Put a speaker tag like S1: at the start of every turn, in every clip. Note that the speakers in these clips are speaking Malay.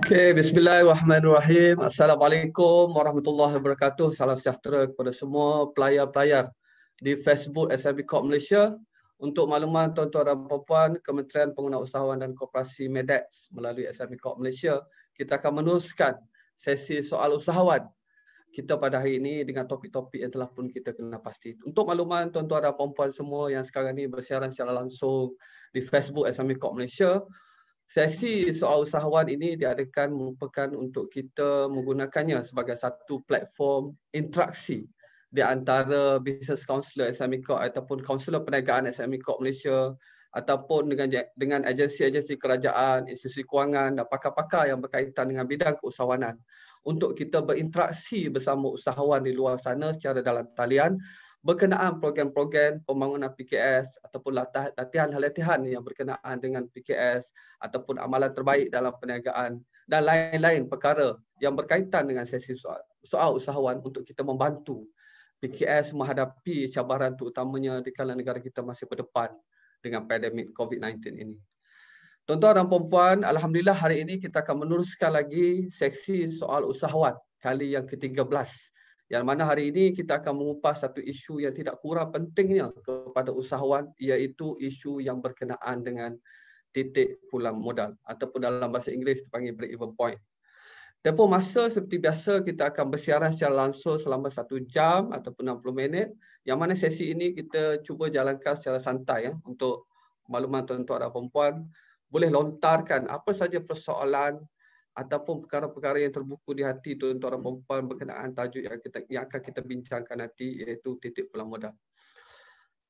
S1: Okay, bismillahirrahmanirrahim. Assalamualaikum warahmatullahi wabarakatuh. Salam sejahtera kepada semua pelayar-pelayar di Facebook SME Corp Malaysia. Untuk makluman tuan-tuan dan puan-puan, Kementerian Pengguna-Usahawan dan Koperasi MEDEX melalui SME Corp Malaysia, kita akan meneruskan sesi soal usahawan kita pada hari ini dengan topik-topik yang telah pun kita kenal pasti. Untuk makluman tuan-tuan dan puan-puan semua yang sekarang ini bersiaran secara langsung di Facebook SME Corp Malaysia, sesi soal usahawan ini diadakan merupakan untuk kita menggunakannya sebagai satu platform interaksi di antara business counselor SME Corp ataupun kaunselor perniagaan SME Corp Malaysia ataupun dengan agensi-agensi kerajaan, institusi kewangan dan pakar-pakar yang berkaitan dengan bidang keusahawanan untuk kita berinteraksi bersama usahawan di luar sana secara dalam talian berkenaan program-program pembangunan PKS ataupun latihan-latihan yang berkenaan dengan PKS ataupun amalan terbaik dalam perniagaan dan lain-lain perkara yang berkaitan dengan sesi soal usahawan untuk kita membantu PKS menghadapi cabaran terutamanya di kala negara kita masih berdepan dengan pandemik COVID-19 ini. Tuan-tuan dan puan-puan, alhamdulillah hari ini kita akan meneruskan lagi seksi soal usahawan kali yang ke-13. Yang mana hari ini kita akan mengupas satu isu yang tidak kurang pentingnya kepada usahawan, iaitu isu yang berkenaan dengan titik pulang modal ataupun dalam bahasa Inggeris dipanggil break-even point. Tempoh masa seperti biasa kita akan bersiaran secara langsung selama 1 jam ataupun 60 minit. Yang mana sesi ini kita cuba jalankan secara santai ya, untuk makluman tuan-tuan dan puan-puan boleh lontarkan apa saja persoalan ataupun perkara-perkara yang terbuku di hati tuan-tuan dan puan-puan berkenaan tajuk yang akan kita bincangkan nanti, iaitu titik pulang modal.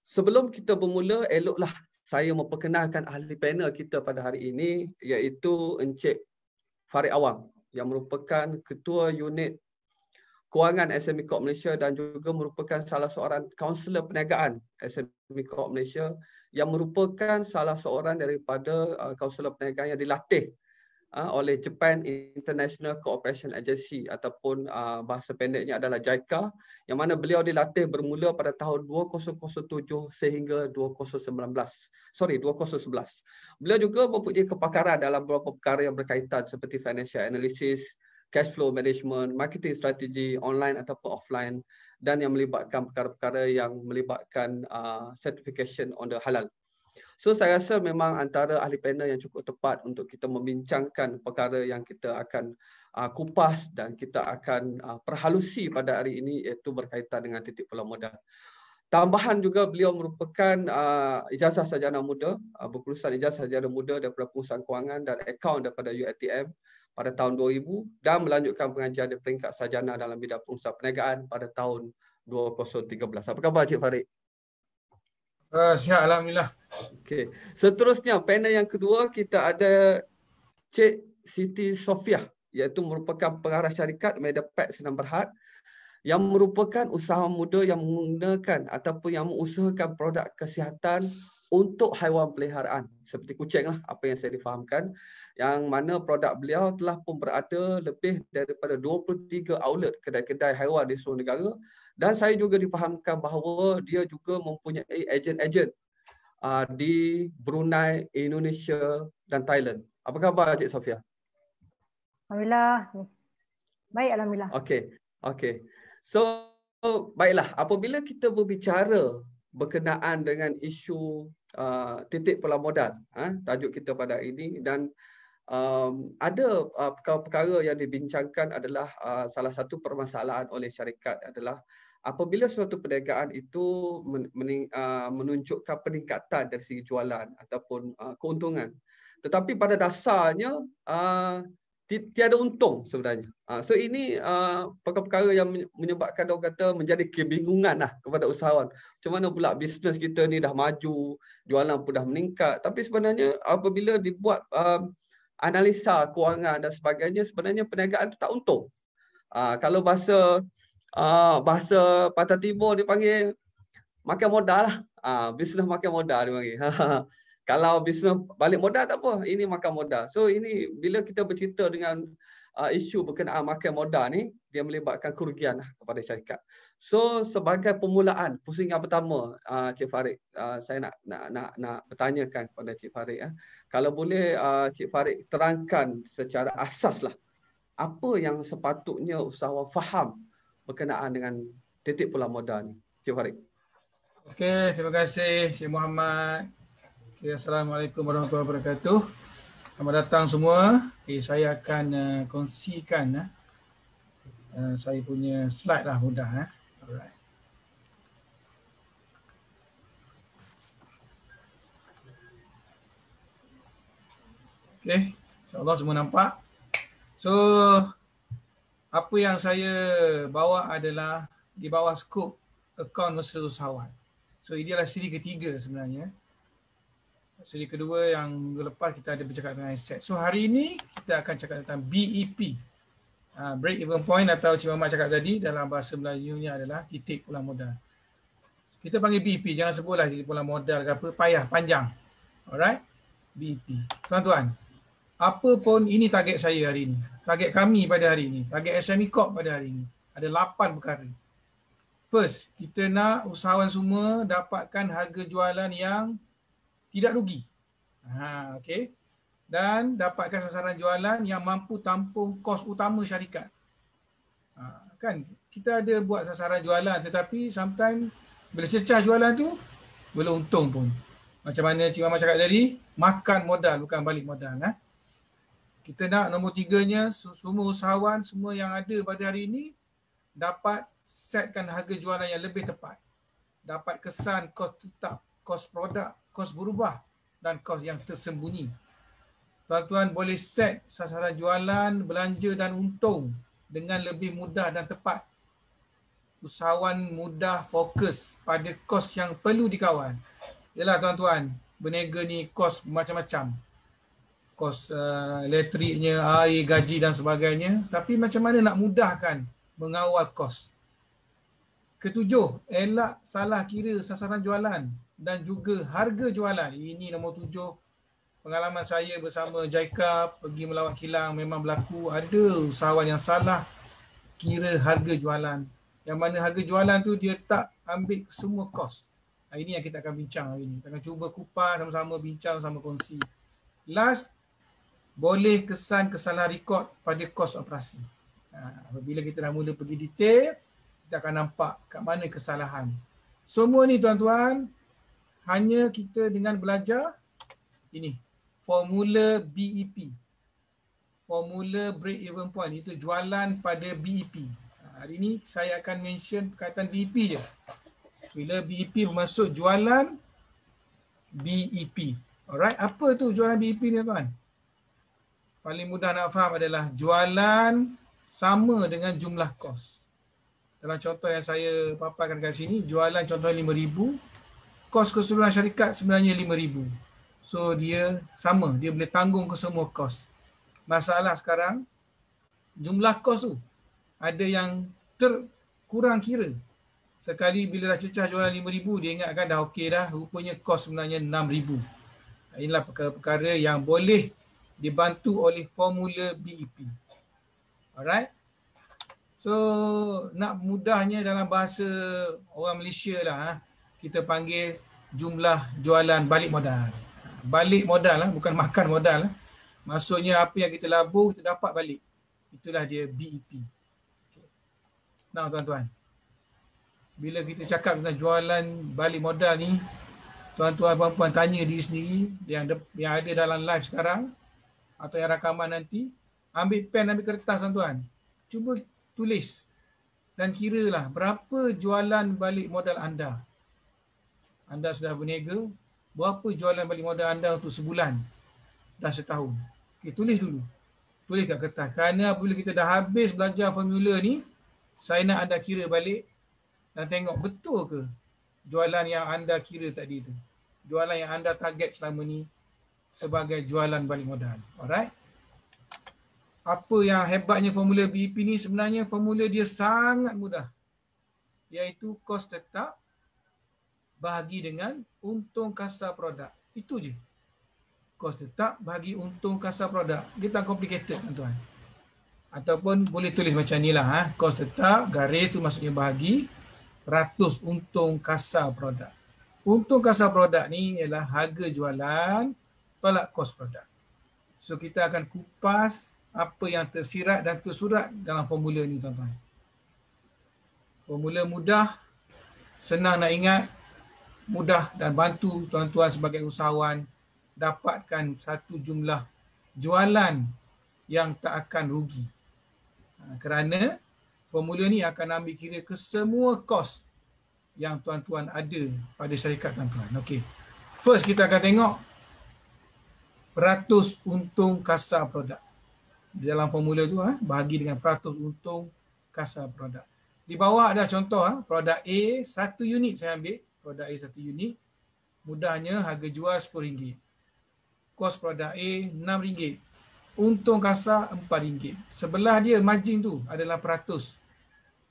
S1: Sebelum kita bermula, eloklah saya memperkenalkan ahli panel kita pada hari ini, iaitu Encik Farid Awang yang merupakan Ketua Unit Kewangan SME Corp Malaysia dan juga merupakan salah seorang kaunselor perniagaan SME Corp Malaysia yang merupakan salah seorang daripada kaunselor perniagaan yang dilatih oleh Japan International Cooperation Agency ataupun bahasa pendeknya adalah JICA, yang mana beliau dilatih bermula pada tahun 2007 sehingga 2011. Beliau juga mempunyai kepakaran dalam beberapa perkara yang berkaitan seperti financial analysis, cash flow management, marketing strategy online ataupun offline, dan yang melibatkan perkara-perkara yang melibatkan certification on the halal. So saya rasa memang antara ahli panel yang cukup tepat untuk kita membincangkan perkara yang kita akan kupas dan kita akan perhalusi pada hari ini, iaitu berkaitan dengan titik pulang modal. Tambahan juga beliau merupakan ijazah sarjana muda, berkelulusan ijazah sarjana muda daripada Perusahaan Kewangan dan akaun daripada UiTM pada tahun 2000 dan melanjutkan pengajian di peringkat sarjana dalam bidang pengusahaan perniagaan pada tahun 2013. Apa khabar Cik Farid?
S2: Sihat, alhamdulillah.
S1: Okey. Seterusnya panel yang kedua kita ada Cik Siti Sofiah, iaitu merupakan pengarah syarikat Medapack Senam Berhad yang merupakan usahawan muda yang menggunakan ataupun yang mengusahakan produk kesihatan untuk haiwan peliharaan seperti kucing lah, apa yang saya difahamkan, yang mana produk beliau telah pun berada lebih daripada 23 outlet kedai-kedai haiwan di seluruh negara, dan saya juga difahamkan bahawa dia juga mempunyai ejen-ejen di Brunei, Indonesia dan Thailand. Apa khabar Cik Sofiah?
S3: Alhamdulillah. Baik, alhamdulillah.
S1: Okey. So, baiklah, apabila kita berbicara berkenaan dengan isu titik pulang modal, tajuk kita pada hari ini, dan ada perkara-perkara yang dibincangkan adalah salah satu permasalahan oleh syarikat adalah apabila suatu perniagaan itu menunjukkan peningkatan dari segi jualan ataupun keuntungan, tetapi pada dasarnya tiada untung sebenarnya. So ini perkara-perkara yang menyebabkan orang kata menjadi kebingungan lah kepada usahawan. Macam mana pula bisnes kita ni dah maju, jualan pun dah meningkat, tapi sebenarnya apabila dibuat analisa kewangan dan sebagainya, sebenarnya perniagaan itu tak untung. Kalau bahasa Pantai Timur dipanggil makan modal lah. Bisnes makan modal dipanggil. Kalau bisnes balik modal tak apa, ini makan modal. So ini bila kita bercerita dengan isu berkenaan makan modal ni, dia melibatkan kerugian lah kepada syarikat. So sebagai permulaan, pusing yang pertama, Cik Farid, saya nak bertanyakan kepada Cik Farid. Kalau boleh Cik Farid terangkan secara asas lah, apa yang sepatutnya usahawan faham berkenaan dengan titik pulang modal ni, Cik Farid.
S2: Okey, terima kasih Cik Muhammad. Okay, Assalamualaikum warahmatullahi wabarakatuh. Selamat datang semua. Okay, saya akan kongsikan saya punya slide lah mudah. Alright. Okay, insyaAllah semua nampak. So, apa yang saya bawa adalah di bawah skop akaun mesra usahawan. So, ini adalah siri ketiga sebenarnya. Siri kedua yang minggu lepas kita ada bercakap tentang aset. So, hari ini kita akan cakap tentang BEP. Break even point atau Cik Muhammad cakap tadi dalam bahasa Melayunya adalah titik pulang modal. Kita panggil BEP, jangan sebutlah titik pulang modal ke apa, payah, panjang. Alright? BEP. Tuan-tuan, apa pun ini target saya hari ini. Target kami pada hari ini. Target SME Corp pada hari ini. Ada 8 perkara. First, kita nak usahawan semua dapatkan harga jualan yang tidak rugi. Okay. Dan dapatkan sasaran jualan yang mampu tampung kos utama syarikat. Kan kita ada buat sasaran jualan tetapi sometimes bila cecah jualan tu boleh untung pun. Macam mana Cik Muhammad cakap tadi, makan modal bukan balik modal. Kita nak nombor 3-nya, semua usahawan, semua yang ada pada hari ini dapat setkan harga jualan yang lebih tepat. Dapat kesan kos tetap, kos produk, kos berubah dan kos yang tersembunyi. Tuan-tuan boleh set sasaran jualan, belanja dan untung dengan lebih mudah dan tepat. Usahawan mudah fokus pada kos yang perlu dikawal. Yalah tuan-tuan, berniaga ni kos macam-macam. Kos elektriknya, air, gaji dan sebagainya. Tapi macam mana nak mudahkan mengawal kos? Ketujuh, elak salah kira sasaran jualan dan juga harga jualan. Ini nombor 7. Pengalaman saya bersama JICA pergi melawat kilang memang berlaku ada usahawan yang salah kira harga jualan. Yang mana harga jualan tu dia tak ambil semua kos. Ini yang kita akan bincang hari ini. Kita akan cuba kupas sama-sama, bincang sama kongsi. Last, boleh kesan kesalahan rekod pada kos operasi. Apabila kita dah mula pergi detail, kita akan nampak kat mana kesalahan. Semua ni tuan-tuan, hanya kita dengan belajar ini. Formula BEP. Formula break even point. Itu jualan pada BEP. Hari ini saya akan mention perkataan BEP je. Bila BEP bermaksud jualan BEP. Alright, apa tu jualan BEP ni tuan? Paling mudah nak faham adalah jualan sama dengan jumlah kos. Dalam contoh yang saya paparkan kat sini, jualan contoh 5,000, kos keseluruhan syarikat sebenarnya 5,000. So dia sama, dia boleh tanggung ke semua kos. Masalah sekarang, jumlah kos tu ada yang terkurang kira. Sekali bila dah cecah jualan 5,000, dia ingatkan dah okey dah, rupanya kos sebenarnya 6,000. Inilah perkara-perkara yang boleh dibantu oleh formula BEP. Alright. So nak mudahnya dalam bahasa orang Malaysia lah, kita panggil jumlah jualan balik modal. Balik modal lah, bukan makan modal lah. Maksudnya apa yang kita labur, kita dapat balik. Itulah dia BEP. Nah tuan-tuan, bila kita cakap tentang jualan balik modal ni, tuan-tuan puan-puan tanya diri sendiri yang ada dalam live sekarang atau yang rakaman nanti, ambil pen, ambil kertas tuan-tuan. Cuba tulis dan kiralah berapa jualan balik modal anda. Anda sudah berniaga, berapa jualan balik modal anda untuk sebulan dan setahun. Okey, tulis dulu. Tulis kat kertas. Kerana apabila kita dah habis belajar formula ni, saya nak anda kira balik dan tengok betul ke jualan yang anda kira tadi tu. Jualan yang anda target selama ni sebagai jualan balik modal. Alright? Apa yang hebatnya formula BEP ni, sebenarnya formula dia sangat mudah. Iaitu kos tetap bahagi dengan untung kasar produk. Itu je. Kos tetap bahagi untung kasar produk. Dia tak complicated tuan-tuan. Ataupun boleh tulis macam ni lah. Kos tetap, garis tu maksudnya bahagi. ratus untung kasar produk. Untung kasar produk ni ialah harga jualan tolak kos produk. So kita akan kupas apa yang tersirat dan tersurat dalam formula ni tuan-tuan. Formula mudah, senang nak ingat, mudah dan bantu tuan-tuan sebagai usahawan dapatkan satu jumlah jualan yang tak akan rugi. Kerana formula ni akan ambil kira ke semua kos yang tuan-tuan ada pada syarikat tuan-tuan. Okey. First kita akan tengok peratus untung kasar produk. Di dalam formula tu bahagi dengan peratus untung kasar produk. Di bawah ada contoh produk A 1 unit saya ambil, produk A 1 unit. Mudahnya harga jual RM10. Kos produk A RM6. Untung kasar RM4. Sebelah dia margin tu adalah peratus.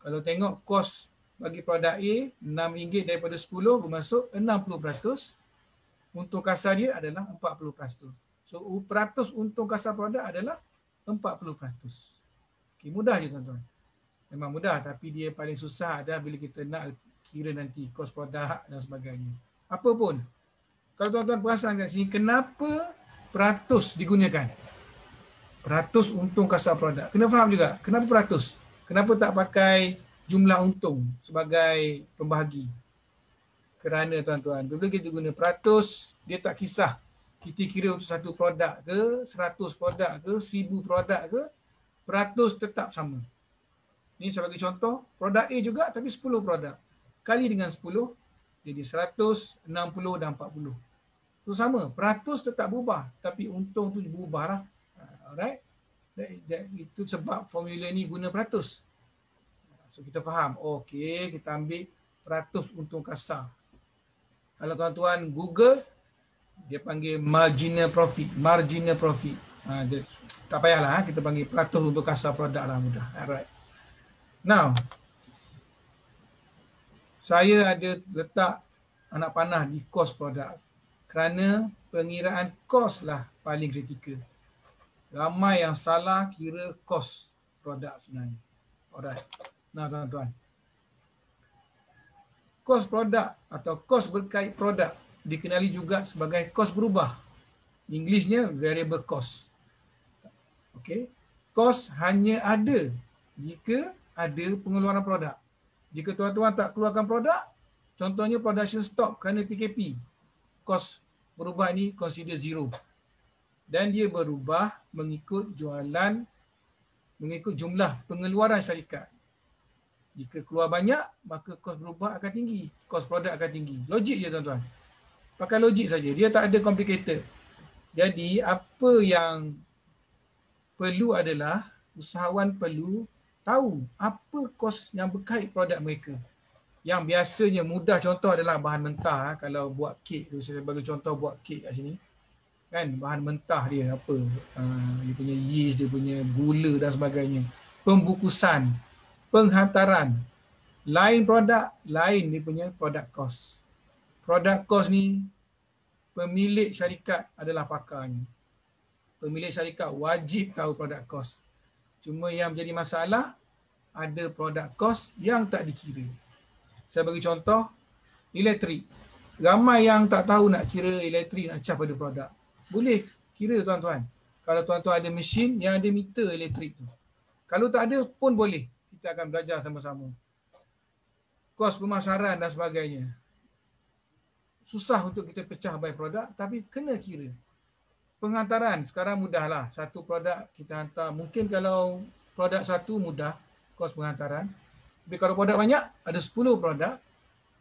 S2: Kalau tengok kos bagi produk A RM6 daripada 10 bermaksud 60%. Untung kasar dia adalah 40%. So peratus untung kasar produk adalah 40%. Okay, mudah je tuan-tuan. Memang mudah tapi dia paling susah ada bila kita nak kira nanti kos produk dan sebagainya. Apa pun. Kalau tuan-tuan perasan kat sini kenapa peratus digunakan? Peratus untung kasar produk. Kena faham juga. Kenapa peratus? Kenapa tak pakai jumlah untung sebagai pembahagi? Kerana tuan-tuan, bila kita guna peratus, dia tak kisah kita kira untuk satu produk ke, 100 produk ke, 1000 produk ke, peratus tetap sama. Ini sebagai contoh, produk A juga tapi 10 produk. Kali dengan 10, jadi 100, 60 dan 40. Itu sama, peratus tetap berubah tapi untung tu berubah lah. Alright? Itu sebab formula ni guna peratus. So kita faham, okey kita ambil peratus untung kasar. Kalau tuan-tuan Google, dia panggil marginal profit. Marginal profit. Tak payahlah kita panggil peratus untuk kasar produk lah, mudah. Alright. Now, saya ada letak anak panah di kos produk. Kerana pengiraan kos lah paling kritikal. Ramai yang salah kira kos produk sebenarnya. Alright. Nah tuan-tuan. Kos produk atau kos berkait produk dikenali juga sebagai kos berubah. Englishnya variable cost. Okey. Kos hanya ada jika ada pengeluaran produk. Jika tuan-tuan tak keluarkan produk, contohnya production stop kerana PKP, kos berubah ni consider zero. Dan dia berubah mengikut jualan, mengikut jumlah pengeluaran syarikat. Jika keluar banyak, maka kos berubah akan tinggi. Kos produk akan tinggi. Logik je tuan-tuan. Pakai logik saja. Dia tak ada complicated. Jadi apa yang perlu adalah usahawan perlu tahu apa kos yang berkait produk mereka. Yang biasanya mudah contoh adalah bahan mentah. Kalau buat kek tu, saya bagi contoh buat kek kat sini. Kan bahan mentah dia apa? Dia punya yeast, dia punya gula dan sebagainya. Pembukusan, penghantaran. Lain produk, lain dia punya produk kos. Produk kos ni pemilik syarikat adalah pakarnya. Pemilik syarikat wajib tahu produk kos. Cuma yang menjadi masalah, ada produk kos yang tak dikira. Saya bagi contoh, elektrik. Ramai yang tak tahu nak kira elektrik, nak cas pada produk. Boleh kira tuan-tuan. Kalau tuan-tuan ada mesin yang ada meter elektrik tu. Kalau tak ada pun boleh. Kita akan belajar sama-sama. Kos pemasaran dan sebagainya. Susah untuk kita pecah by produk tapi kena kira. Penghantaran sekarang mudahlah. Satu produk kita hantar. Mungkin kalau produk satu mudah kos penghantaran. Tapi kalau produk banyak, ada 10 produk.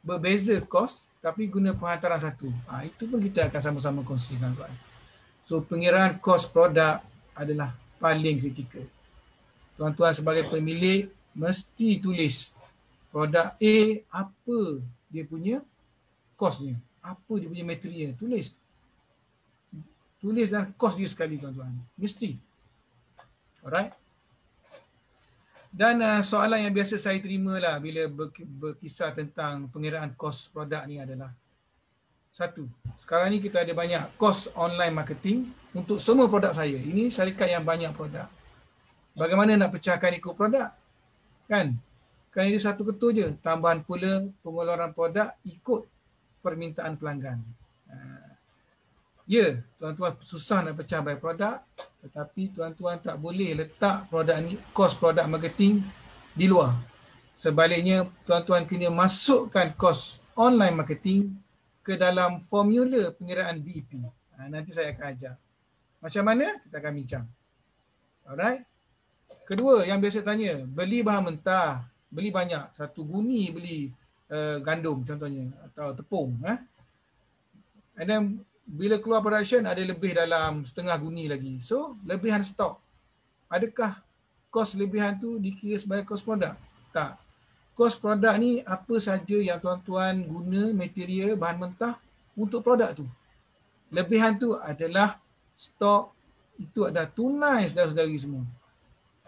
S2: Berbeza kos tapi guna penghantaran satu. Itu pun kita akan sama-sama kongsikan tuan. So pengiraan kos produk adalah paling kritikal. Tuan-tuan sebagai pemilik mesti tulis produk A apa dia punya kosnya. Apa dia punya material. Tulis. Tulis dan kos dia sekali tuan-tuan. Mesti. Alright. Dan soalan yang biasa saya terima lah bila berkisah tentang pengiraan kos produk ni adalah satu. Sekarang ni kita ada banyak kos online marketing untuk semua produk saya. Ini syarikat yang banyak produk. Bagaimana nak pecahkan ikut produk? Kan? Kerana dia satu ketua je. Tambahan pula pengeluaran produk ikut permintaan pelanggan. Ya, tuan-tuan susah nak pecah by produk, tetapi tuan-tuan tak boleh letak produk ni, kos produk marketing di luar. Sebaliknya, tuan-tuan kena masukkan kos online marketing ke dalam formula pengiraan BEP. Nanti saya akan ajar. Macam mana? Kita akan bincang. Alright. Kedua, yang biasa tanya, beli bahan mentah, beli banyak, 1 guni beli gandum contohnya, atau tepung. And then, bila keluar production ada lebih dalam setengah guni lagi. So, lebihan stok. Adakah kos lebihan tu dikira sebagai kos produk? Tak. Kos produk ni apa saja yang tuan-tuan guna material bahan mentah untuk produk tu. Lebihan tu adalah stok, itu adalah tunai saudara-saudari semua.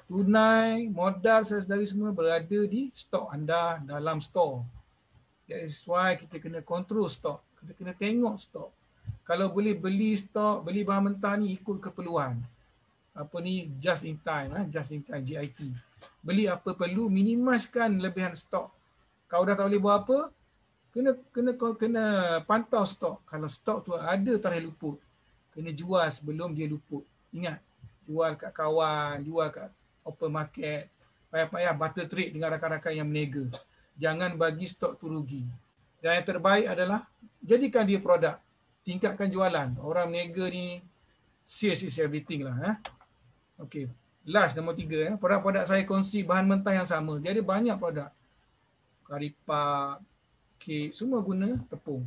S2: Tunai, modal saudara-saudari semua berada di stok anda dalam store. That is why kita kena control stok. Kita kena tengok stok. Kalau boleh beli stok, beli bahan mentah ni ikut keperluan. Apa ni, just in time, JIT. Beli apa perlu, minimiskan lebihan stok. Kalau dah tak boleh buat apa, kena pantau stok. Kalau stok tu ada tarikh luput, kena jual sebelum dia luput. Ingat, jual kat kawan, jual kat open market, payah-payah barter trade dengan rakan-rakan yang berniaga. Jangan bagi stok tu rugi. Dan yang terbaik adalah jadikan dia produk. Tingkatkan jualan. Orang berniaga ni sales is everything lah. Okey. Last nombor 3. Produk-produk saya kongsi bahan mentah yang sama. Dia ada banyak produk. Karipap, kek, semua guna tepung.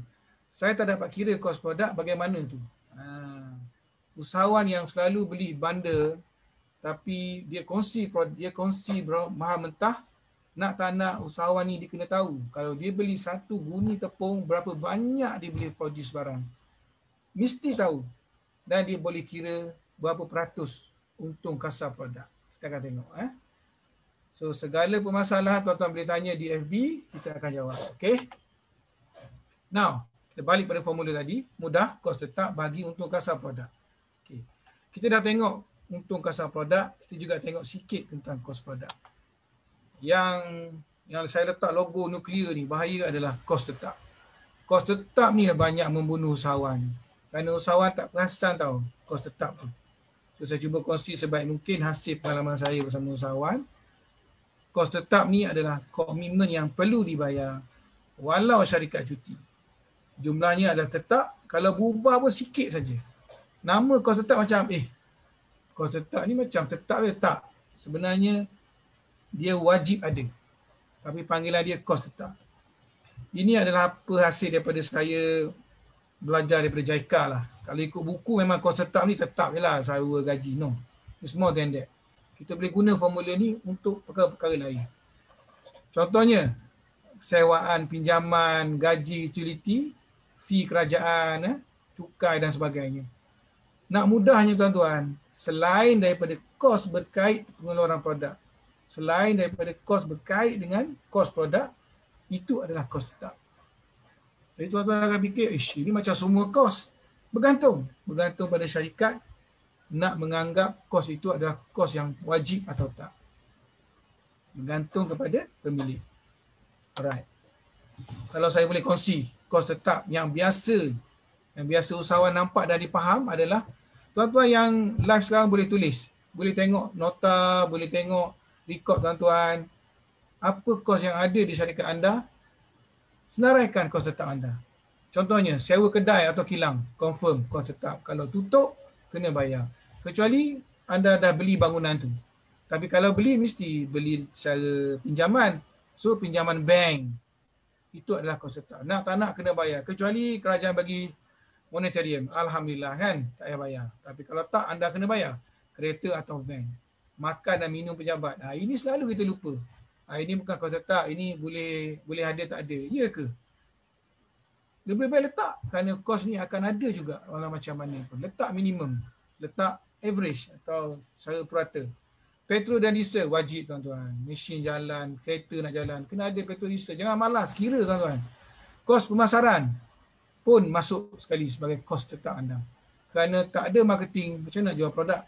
S2: Saya tak dapat kira kos produk bagaimana tu. Usahawan yang selalu beli bundle tapi dia kongsi bahan mentah, nak tak nak usahawan ni dia kena tahu. Kalau dia beli 1 guni tepung, berapa banyak dia boleh produce barang. Mesti tahu. Dan dia boleh kira berapa peratus untung kasar produk. Kita akan tengok. So segala permasalahan tuan-tuan boleh tanya di FB, kita akan jawab. Okay. Now, kita balik pada formula tadi. Mudah, kos tetap bagi untung kasar produk. Okay. Kita dah tengok untung kasar produk, kita juga tengok sikit tentang kos produk. Yang saya letak logo nuklear ni, bahaya adalah kos tetap. Kos tetap ni banyak membunuh usahawan. Kerana usahawan tak perasan tahu kos tetap tu. So saya cuba kongsi sebaik mungkin hasil pengalaman saya bersama usahawan. Kos tetap ni adalah komitmen yang perlu dibayar walau syarikat cuti. Jumlahnya adalah tetap, kalau berubah pun sikit saja. Nama kos tetap macam kos tetap ni macam tetap ke tak? Sebenarnya dia wajib ada. Tapi panggilan dia kos tetap. Ini adalah apa hasil daripada saya belajar daripada JICA lah. Kalau ikut buku memang kos tetap ni tetap je lah sewa gaji. No. It's more than that. Kita boleh guna formula ni untuk perkara-perkara lain. Contohnya, sewaan, pinjaman, gaji, utility, fee kerajaan, cukai dan sebagainya. Nak mudahnya tuan-tuan, selain daripada kos berkait pengeluaran produk, selain daripada kos berkait dengan kos produk, itu adalah kos tetap. Jadi tuan-tuan akan fikir, ini macam semua kos. Bergantung pada syarikat nak menganggap kos itu adalah kos yang wajib atau tak. Bergantung kepada pemilik. Alright. Kalau saya boleh kongsi, kos tetap yang biasa usahawan nampak dan dipaham adalah, tuan-tuan yang live sekarang boleh tulis. Boleh tengok nota, boleh tengok rekod tuan-tuan. Apa kos yang ada di syarikat anda, senaraikan kos tetap anda. Contohnya, sewa kedai atau kilang, confirm kos tetap. Kalau tutup, kena bayar. Kecuali anda dah beli bangunan tu. Tapi kalau beli, mesti beli secara pinjaman. So, pinjaman bank. Itu adalah kos tetap. Nak tak nak, kena bayar. Kecuali kerajaan bagi monetarium. Alhamdulillah kan, tak payah bayar. Tapi kalau tak, anda kena bayar. Kereta atau bank. Makan dan minum pejabat. Ini selalu kita lupa. Ini bukan kos tetap. Ini boleh ada tak ada. Ya ke? Lebih baik letak. Kerana kos ni akan ada juga walau macam mana pun. Letak minimum. Letak average atau secara purata. Petrol dan diesel wajib tuan-tuan. Mesin jalan, kereta nak jalan. Kena ada petrol diesel. Jangan malas. Kira tuan-tuan. Kos pemasaran pun masuk sekali sebagai kos tetap anda. Kerana tak ada marketing. Macam nak jual produk?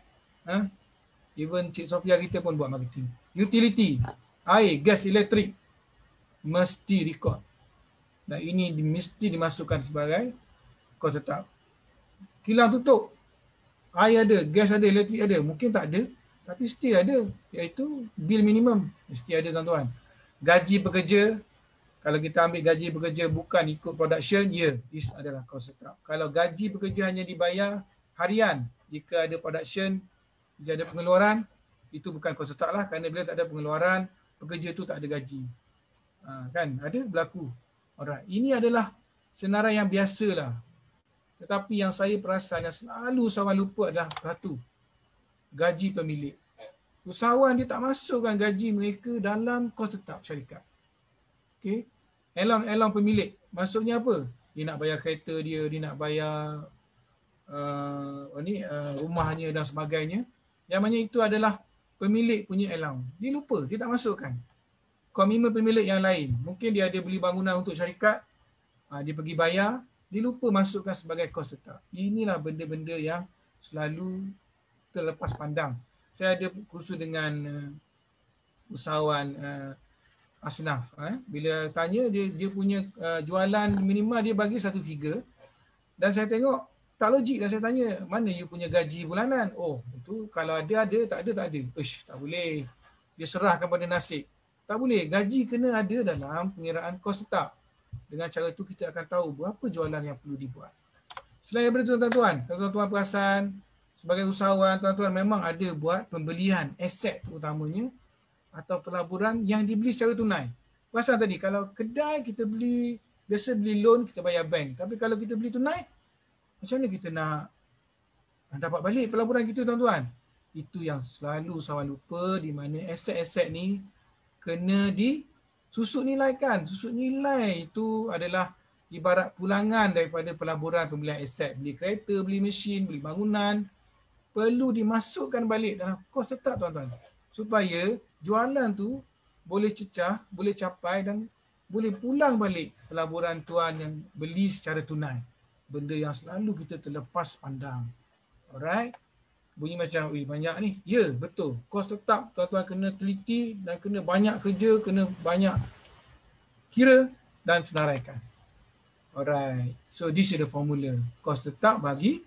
S2: Even Cik Sofia kita pun buat marketing. Utility. Air, gas, elektrik. mesti record. Dan ini mesti dimasukkan sebagai kos tetap. Kilang tutup, air ada, gas ada, elektrik ada. Mungkin tak ada, tapi still ada. Iaitu bil minimum. Mesti ada tuan-tuan. Gaji pekerja, kalau kita ambil gaji pekerja bukan ikut production, ya, this adalah kos tetap. Kalau gaji pekerja hanya dibayar harian, jika ada production, jika ada pengeluaran, itu bukan kos tetap lah. Kerana bila tak ada pengeluaran, pekerja tu tak ada gaji. Kan, ada berlaku. Alright, ini adalah senarai yang biasalah. Tetapi yang saya perasan yang selalu usahawan lupa adalah satu, gaji pemilik. Usahawan dia tak masukkan gaji mereka dalam kos tetap syarikat. Okey. Elang pemilik. Maksudnya apa? Dia nak bayar kereta dia nak bayar rumahnya dan sebagainya. Yang mana itu adalah pemilik punya elang. Dia lupa, dia tak masukkan. Komitmen pemilik yang lain. Mungkin dia ada beli bangunan untuk syarikat, dia pergi bayar, dia lupa masukkan sebagai kos tetap. Inilah benda-benda yang selalu terlepas pandang. Saya ada kursus dengan usahawan asnaf. Bila tanya, dia punya jualan minimal dia bagi satu figure. Dan saya tengok, tak logik. Dan saya tanya, mana you punya gaji bulanan? Oh, itu kalau ada, tak ada, tak ada. Uish, tak boleh. Dia serahkan pada nasib. Tak boleh. Gaji kena ada dalam pengiraan kos tetap. Dengan cara itu kita akan tahu berapa jualan yang perlu dibuat. Selain daripada itu tuan-tuan perasan sebagai usahawan, tuan-tuan memang ada buat pembelian aset terutamanya atau pelaburan yang dibeli secara tunai. Perasan tadi, kalau kedai kita beli, biasa beli loan kita bayar bank. Tapi kalau kita beli tunai, macam mana kita nak dapat balik pelaburan kita tuan-tuan? Itu yang selalu usahawan lupa, di mana aset-aset ni kena disusut nilaikan. Susut nilai itu adalah ibarat pulangan daripada pelaburan pembelian aset. Beli kereta, beli mesin, beli bangunan. Perlu dimasukkan balik dalam kos tetap tuan-tuan. Supaya jualan tu boleh cecah, boleh capai dan boleh pulang balik pelaburan tuan yang beli secara tunai. Benda yang selalu kita terlepas pandang. Alright. Bunyi macam, banyak ni. Ya, betul. Kos tetap tuan-tuan kena teliti dan kena banyak kerja, kena banyak kira dan senaraikan. Alright. So, this is the formula. Kos tetap bagi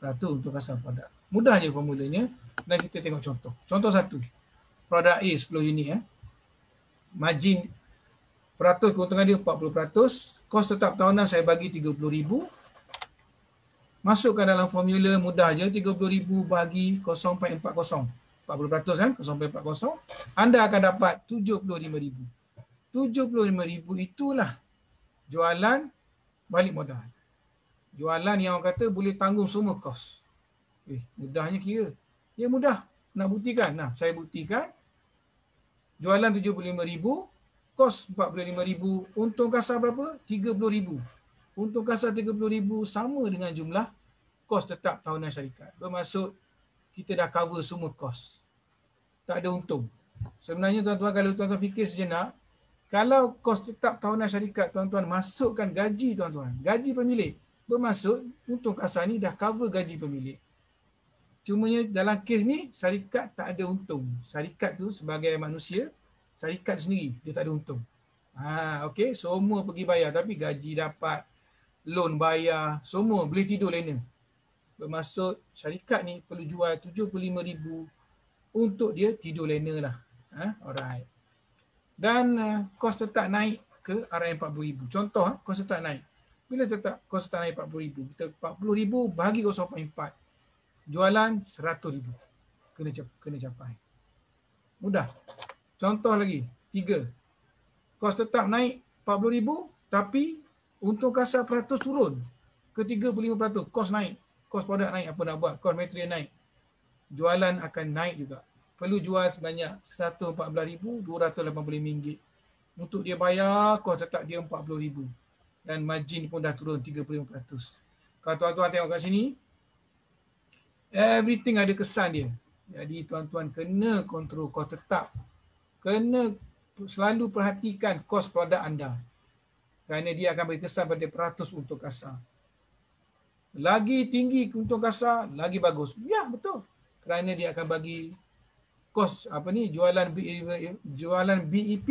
S2: peratus untuk kasar produk. Mudah je formulanya dan kita tengok contoh. Contoh satu. Produk A 10 unit. Margin peratus keuntungan dia 40%. Kos tetap tahunan saya bagi RM30,000. Masukkan dalam formula mudah je, 30,000 bagi 0.40. 40% kan, 0.40. Anda akan dapat 75,000. 75,000 itulah jualan balik modal. Jualan yang orang kata boleh tanggung semua kos. Mudahnya kira. Ya mudah. Nak buktikan? Nah, saya buktikan. Jualan 75,000, kos 45,000, untung kasar berapa? 30,000. Untung kasar 30,000 sama dengan jumlah kos tetap tahunan syarikat. Bermaksud kita dah cover semua kos. Tak ada untung. Sebenarnya tuan-tuan, kalau tuan-tuan fikir sejenak, kalau kos tetap tahunan syarikat tuan-tuan masukkan gaji tuan-tuan, gaji pemilik, bermaksud untung kasar ni dah cover gaji pemilik. Cumanya dalam kes ni syarikat tak ada untung. Syarikat tu sebagai manusia, syarikat sendiri dia tak ada untung. Okey, semua pergi bayar tapi gaji dapat, loan bayar, semua boleh tidur lena. Bermaksud syarikat ni perlu jual 75,000 untuk dia tidur lena lah. Alright. Dan kos tetap naik ke arah 40,000. Contoh, kos tetap naik. Bila tetap kos tetap naik 40,000? Kita 40,000 bagi 0.4. Jualan 100,000. Kena capai. Mudah. Contoh lagi. 3. Kos tetap naik 40,000 tapi untung kasar peratus turun ke 35%. Kos naik. Kos produk naik, apa nak buat. Kos material naik. Jualan akan naik juga. Perlu jual sebanyak RM114,285. Untuk dia bayar, kos tetap dia RM40,000. Dan margin pun dah turun 35%. Kalau tuan-tuan tengok kat sini, everything ada kesan dia. Jadi tuan-tuan kena kontrol kos tetap. Kena selalu perhatikan kos produk anda. Kerana dia akan beri kesan pada peratus untung kasar. Lagi tinggi untung kasar, lagi bagus. Ya, betul. Kerana dia akan bagi kos jualan BEP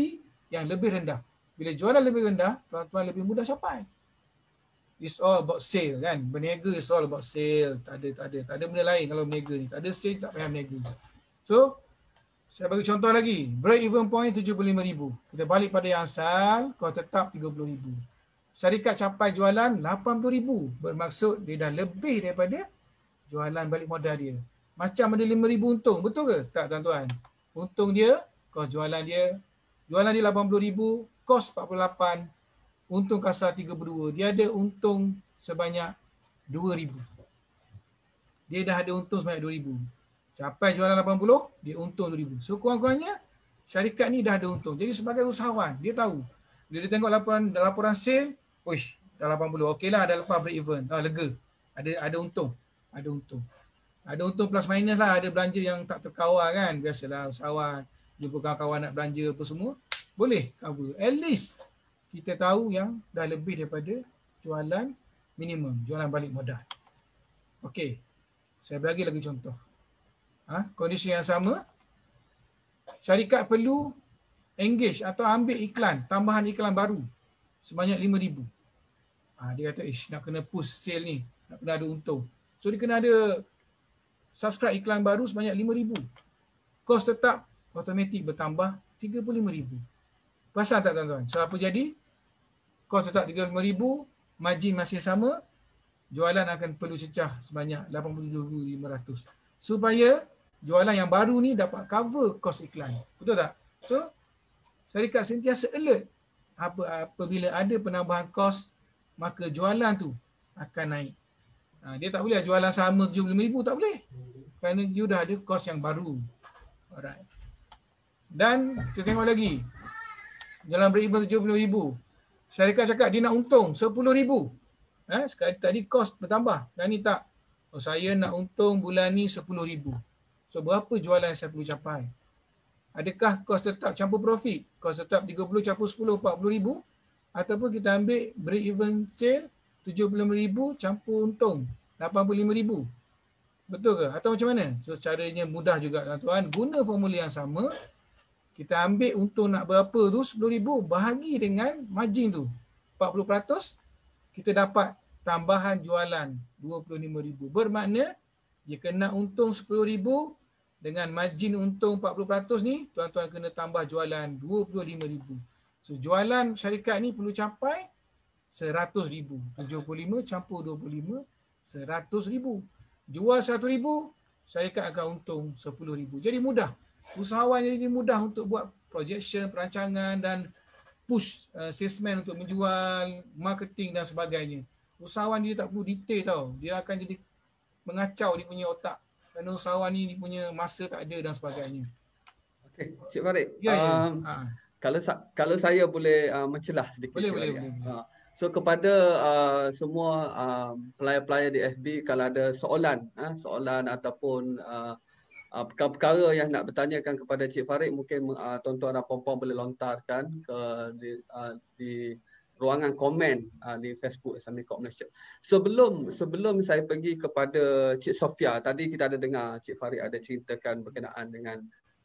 S2: yang lebih rendah Bila jualan lebih rendah, tuan-tuan lebih mudah capai. It's all about sale kan. Berniaga is all about sale. Tak ada benda lain kalau berniaga ni. Tak ada sale, tak payah berniaga. So, saya bagi contoh lagi. Break even point 75,000. Kita balik pada yang asal, kos tetap 30,000. Syarikat capai jualan 80,000. Bermaksud dia dah lebih daripada jualan balik modal dia. Macam ada 5,000 untung. Betul ke? Tak tuan-tuan. Untung dia, kos jualan dia 80,000, kos 48, untung kasar 32. Dia ada untung sebanyak 2,000. Dia dah ada untung sebanyak 2,000. Capai jualan 80, dia untung 2,000. So kurang-kurangnya syarikat ni dah ada untung. Jadi sebagai usahawan, dia tahu. Bila dia tengok laporan sale, uish, dah 80. Okeylah, dah lepas break even. Lega. Ada untung. Ada untung. Ada untung plus minus lah. Ada belanja yang tak terkawal kan. Biasalah usahawan. Jumpa kawan-kawan nak belanja apa semua. Boleh cover. At least kita tahu yang dah lebih daripada jualan minimum. Jualan balik modal. Okey. Saya bagi lagi contoh. Kondisi yang sama. Syarikat perlu engage atau ambil iklan. Tambahan iklan baru. Sebanyak 5,000. Dia kata, nak kena push sale ni. Nak kena ada untung. So dia kena ada subscribe iklan baru sebanyak 5,000. Kos tetap automatik bertambah 35,000. Perasan tak tuan-tuan? So apa jadi? Kos tetap 35,000, margin masih sama, jualan akan perlu cecah sebanyak 87,500. Supaya jualan yang baru ni dapat cover kos iklan. Betul tak? So syarikat sentiasa alert. Apabila ada penambahan kos, maka jualan tu akan naik. Dia tak boleh jualan sama 75,000, tak boleh. Kerana you dah ada kos yang baru. Alright. Dan kita tengok lagi. Dalam break even 70,000. Syarikat cakap dia nak untung 10,000. Sekali tadi kos bertambah. Dan ni tak. Saya nak untung bulan ni 10,000. So berapa jualan yang saya perlu capai? Adakah kos tetap campur profit? Kos tetap 30 campur 10, 40,000. Ataupun kita ambil break even sale 75,000 campur untung 85,000. Betul ke? Atau macam mana? So caranya mudah juga tuan-tuan. Guna formula yang sama. Kita ambil untung nak berapa tu 10,000 bahagi dengan margin tu 40%. Kita dapat tambahan jualan 25,000. Bermakna jika nak untung 10,000 dengan margin untung 40% ni, tuan-tuan kena tambah jualan 25,000. So jualan syarikat ni perlu capai 100,000. 75 campur 25, 100,000. Jual 100,000, syarikat akan untung 10,000. Jadi mudah. Usahawan jadi mudah untuk buat projection, perancangan dan push salesman untuk menjual, marketing dan sebagainya. Usahawan dia tak perlu detail tau. Dia akan jadi mengacau dia punya otak. Kerana usahawan ni dia punya masa tak ada dan sebagainya.
S1: Okey, Cik Farid.
S2: Ya.
S1: Kalau saya boleh mencelah sedikit.
S2: Boleh.
S1: So kepada semua player-player di FB, kalau ada soalan ataupun perkara-perkara yang nak bertanyakan kepada Cik Farid, mungkin tuan-tuan dan puan-puan boleh lontarkan di ruangan komen di Facebook SME Corp Malaysia. Sebelum saya pergi kepada Cik Sofia, tadi kita ada dengar Cik Farid ada ceritakan berkenaan dengan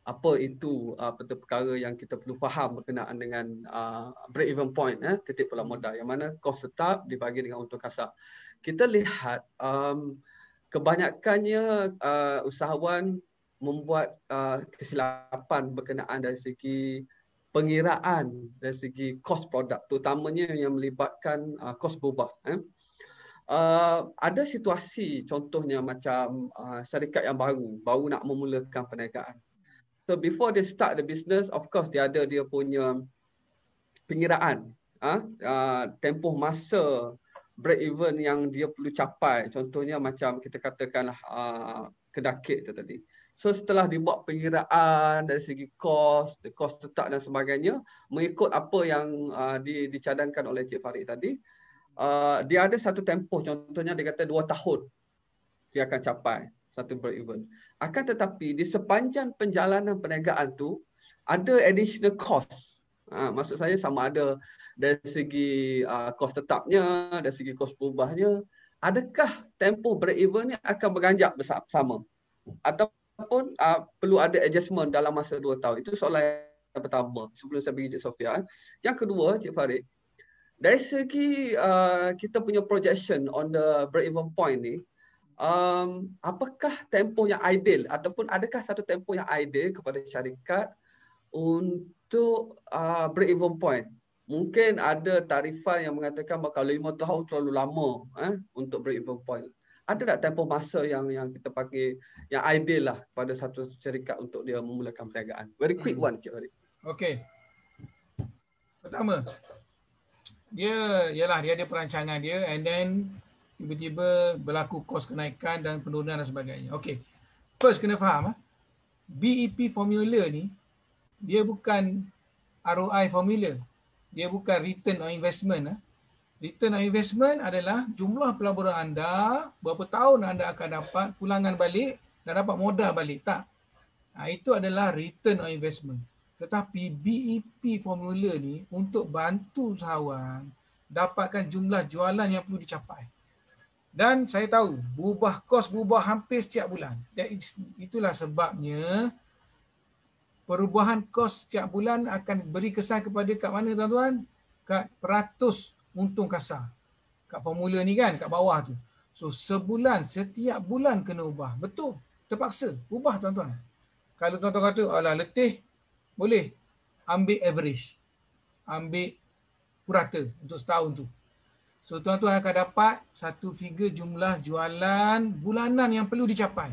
S1: apa itu perkara yang kita perlu faham berkenaan dengan break even point, titik pulang modal, yang mana kos tetap dibagi dengan untung kasar. Kita lihat kebanyakannya usahawan membuat kesilapan berkenaan dari segi pengiraan, dari segi kos produk, terutamanya yang melibatkan kos berubah. Ada situasi contohnya macam syarikat yang baru nak memulakan perniagaan. So before they start the business, of course dia ada dia punya pengiraan, tempoh masa break even yang dia perlu capai. Contohnya macam kita katakanlah kedakit tu tadi. So setelah dibuat pengiraan dari segi kos tetap dan sebagainya, mengikut apa yang dicadangkan oleh Cik Farid tadi, dia ada satu tempoh, contohnya dia kata 2 tahun dia akan capai satu break even. Akan tetapi di sepanjang perjalanan perniagaan tu ada additional cost. Maksud saya sama ada dari segi kos tetapnya, dari segi kos berubahnya, adakah tempoh break even ni akan beranjak bersama ataupun perlu ada adjustment dalam masa 2 tahun? Itu soalan pertama sebelum saya bagi Cik Sofia. Yang kedua, Cik Farid, dari segi kita punya projection on the break-even point ni, apakah tempoh yang ideal ataupun adakah satu tempoh yang ideal kepada syarikat untuk break-even point? Mungkin ada tarifan yang mengatakan bakal 5 tahun terlalu lama untuk break-even point. Ada tak tempoh masa yang kita pakai yang ideal lah pada satu syarikat untuk dia memulakan perniagaan? Very quick one, Cik Farid.
S2: Okey. Pertama, dia ada perancangan dia and then tiba-tiba berlaku kos kenaikan dan penurunan dan sebagainya. Okey. First kena faham BEP formula ni dia bukan ROI formula. Dia bukan return on investment. Return on investment adalah jumlah pelaburan anda, berapa tahun anda akan dapat pulangan balik dan dapat modal balik. Tak. Itu adalah return on investment. Tetapi BEP formula ni untuk bantu usahawan dapatkan jumlah jualan yang perlu dicapai. Dan saya tahu kos berubah hampir setiap bulan. Itulah sebabnya perubahan kos setiap bulan akan beri kesan kepada kat mana tuan-tuan? Kat peratus untung kasar. Kat formula ni kan, kat bawah tu. So setiap bulan kena ubah. Betul, terpaksa. Ubah tuan-tuan. Kalau tuan-tuan kata, alah letih, boleh. Ambil average. Ambil purata untuk setahun tu. So tuan-tuan akan dapat satu figure jumlah jualan bulanan yang perlu dicapai.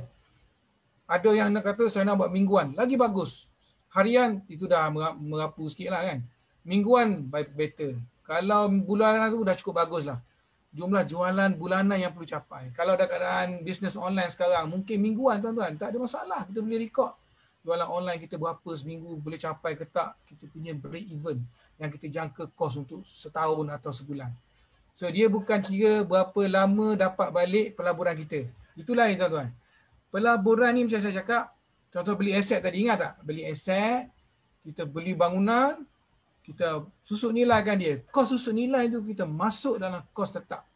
S2: Ada yang nak kata saya nak buat mingguan. Lagi bagus. Harian itu dah merapu sikit lah kan. Mingguan better. Kalau bulanan tu dah cukup bagus lah. Jumlah jualan bulanan yang perlu capai. Kalau ada keadaan bisnes online sekarang, mungkin mingguan tuan-tuan. Tak ada masalah. Kita boleh record. Jualan online kita berapa seminggu boleh capai ke tak. Kita punya break even yang kita jangka kos untuk setahun atau sebulan. So dia bukan kira berapa lama dapat balik pelaburan kita. Itulah yang tuan-tuan. Pelaburan ni macam saya cakap, contoh beli aset tadi, ingat tak? Beli aset, kita beli bangunan, kita susut nilaikan dia. Kos susut nilai tu kita masuk dalam kos tetap.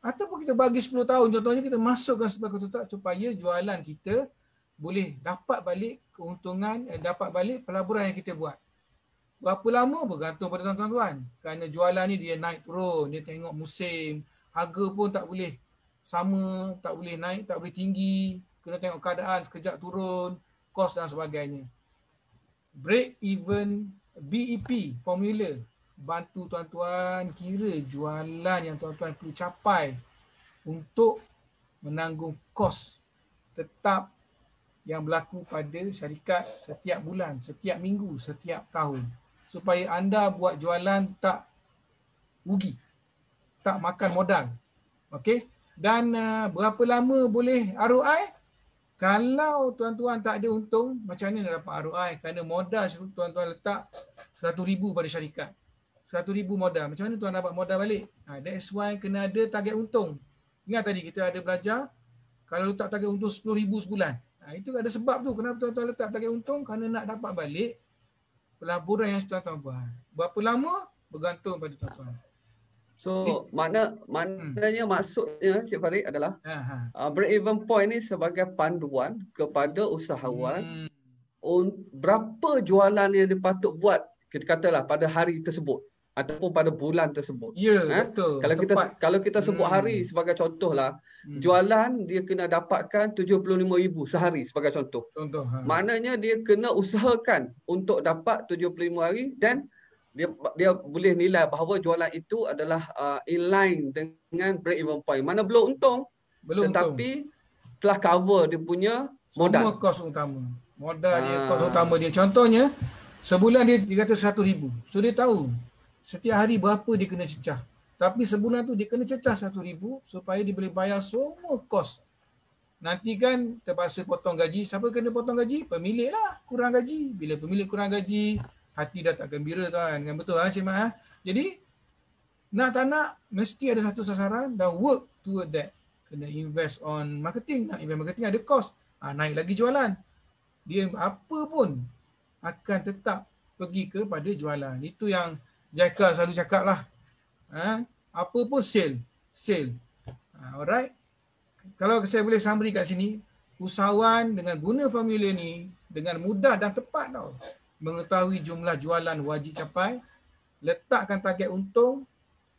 S2: Ataupun kita bagi 10 tahun, contohnya kita masukkan sebagai kos tetap supaya jualan kita boleh dapat balik keuntungan, dapat balik pelaburan yang kita buat. Berapa lama bergantung pada tuan-tuan. Kerana jualan ni dia naik turun, dia tengok musim, harga pun tak boleh sama, tak boleh naik, tak boleh tinggi. Kena tengok keadaan, sekejap turun, kos dan sebagainya. Break even BEP formula bantu tuan-tuan kira jualan yang tuan-tuan perlu capai untuk menanggung kos tetap yang berlaku pada syarikat setiap bulan, setiap minggu, setiap tahun. Supaya anda buat jualan tak rugi, tak makan modal. Okey? Dan berapa lama boleh ROI? Kalau tuan-tuan tak ada untung, macam mana nak dapat ROI? Kerana modal tuan-tuan letak 100,000 pada syarikat. 100,000 modal. Macam mana tuan dapat modal balik? That's why kena ada target untung. Ingat tadi kita ada belajar, kalau letak target untung 10,000 sebulan. Itu ada sebab tu. Kenapa tuan-tuan letak target untung? Kerana nak dapat balik pelaburan yang tuan-tuan buat. Berapa lama? Bergantung pada tuan-tuan.
S1: So maknanya maksudnya Cik Farid adalah break even point ni sebagai panduan kepada usahawan berapa jualan yang dia patut buat, kita katalah pada hari tersebut ataupun pada bulan tersebut.
S2: Ya, betul.
S1: Kalau kita sebut hari sebagai contohlah, jualan dia kena dapatkan 75,000 sehari sebagai contoh. Maknanya dia kena usahakan untuk dapat 75 hari dan dia boleh nilai bahawa jualan itu adalah in line dengan break even point. Mana belum untung, tetapi telah cover dia punya modal.
S2: Semua kos utama. Modal dia, kos utama dia. Contohnya, sebulan dia kata 100,000. So dia tahu setiap hari berapa dia kena cecah. Tapi sebulan tu dia kena cecah 100,000 supaya dia boleh bayar semua kos. Nanti kan terpaksa potong gaji. Siapa kena potong gaji? Pemilik lah. Kurang gaji. Bila pemilik kurang gaji, hati dah tak gembira tuan. Kan betul Cik Mat? Jadi nak tak nak mesti ada satu sasaran dan work toward that. Kena invest on marketing. Nak invest marketing ada cost. Naik lagi jualan. Dia apa pun akan tetap pergi kepada jualan. Itu yang Jaika selalu cakap lah. Apa pun sale. Alright. Kalau saya boleh summary kat sini, usahawan dengan guna formula ni dengan mudah dan tepat tau. mengetahui jumlah jualan wajib capai, letakkan target untung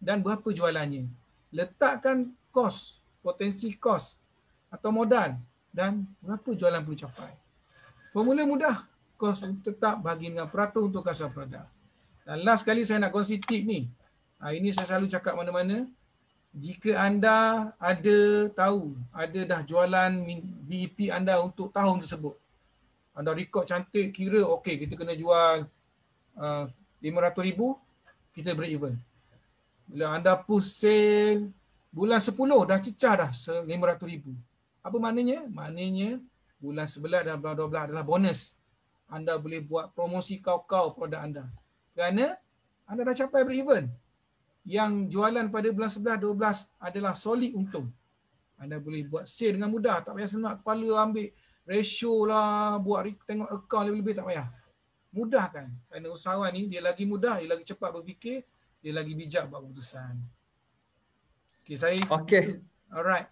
S2: dan berapa jualannya. Letakkan kos, potensi kos atau modal dan berapa jualan perlu capai. Formula mudah, kos tetap bahagi dengan peratus untuk kasar produk. Dan last sekali saya nak kongsi tip ni. Ini saya selalu cakap mana-mana. Jika anda ada dah jualan BEP anda untuk tahun tersebut, anda rekod cantik, kira okey, kita kena jual 500,000, kita break even. Bila anda push sale bulan 10 dah cecah dah 500,000. Apa maknanya? Maknanya bulan 11 dan bulan 12 adalah bonus. Anda boleh buat promosi kau-kau produk anda. Kerana anda dah capai break even. Yang jualan pada bulan 11, 12 adalah solid untung. Anda boleh buat sale dengan mudah. Tak payah senang kepala ambil ratio lah, buat tengok account lebih-lebih, tak payah. Mudah kan? Kerana usahawan ni dia lagi mudah, dia lagi cepat berfikir, dia lagi bijak buat keputusan. Okey, saya.
S1: Okey.
S2: Alright.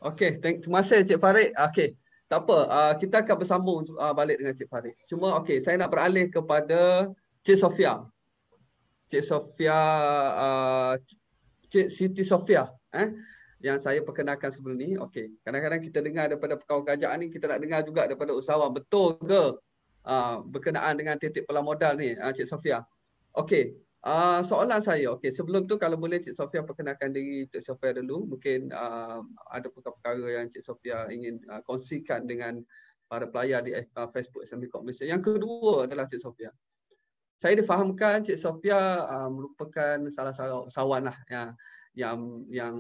S1: Okey, terima kasih Cik Farid. Okey. Tak apa, kita akan bersambung balik dengan Cik Farid. Cuma okey, saya nak beralih kepada Cik Sofia. Cik Sofia, Cik Siti Sofia, yang saya perkenalkan sebelum ni. Okey, kadang-kadang kita dengar daripada pegawai kerajaan ni, kita nak dengar juga daripada usahawan. Betul ke berkenaan dengan titik pula modal ni, Cik Sofia? Okey, soalan saya, okey, sebelum tu kalau boleh Cik Sofia perkenalkan diri Cik Sofia dulu. Mungkin ada perkara-perkara yang Cik Sofia ingin kongsikan dengan para pelayar di Facebook SMB Corp Malaysia. Yang kedua adalah Cik Sofia, saya difahamkan Cik Sofia merupakan salah seorang usahawan lah yang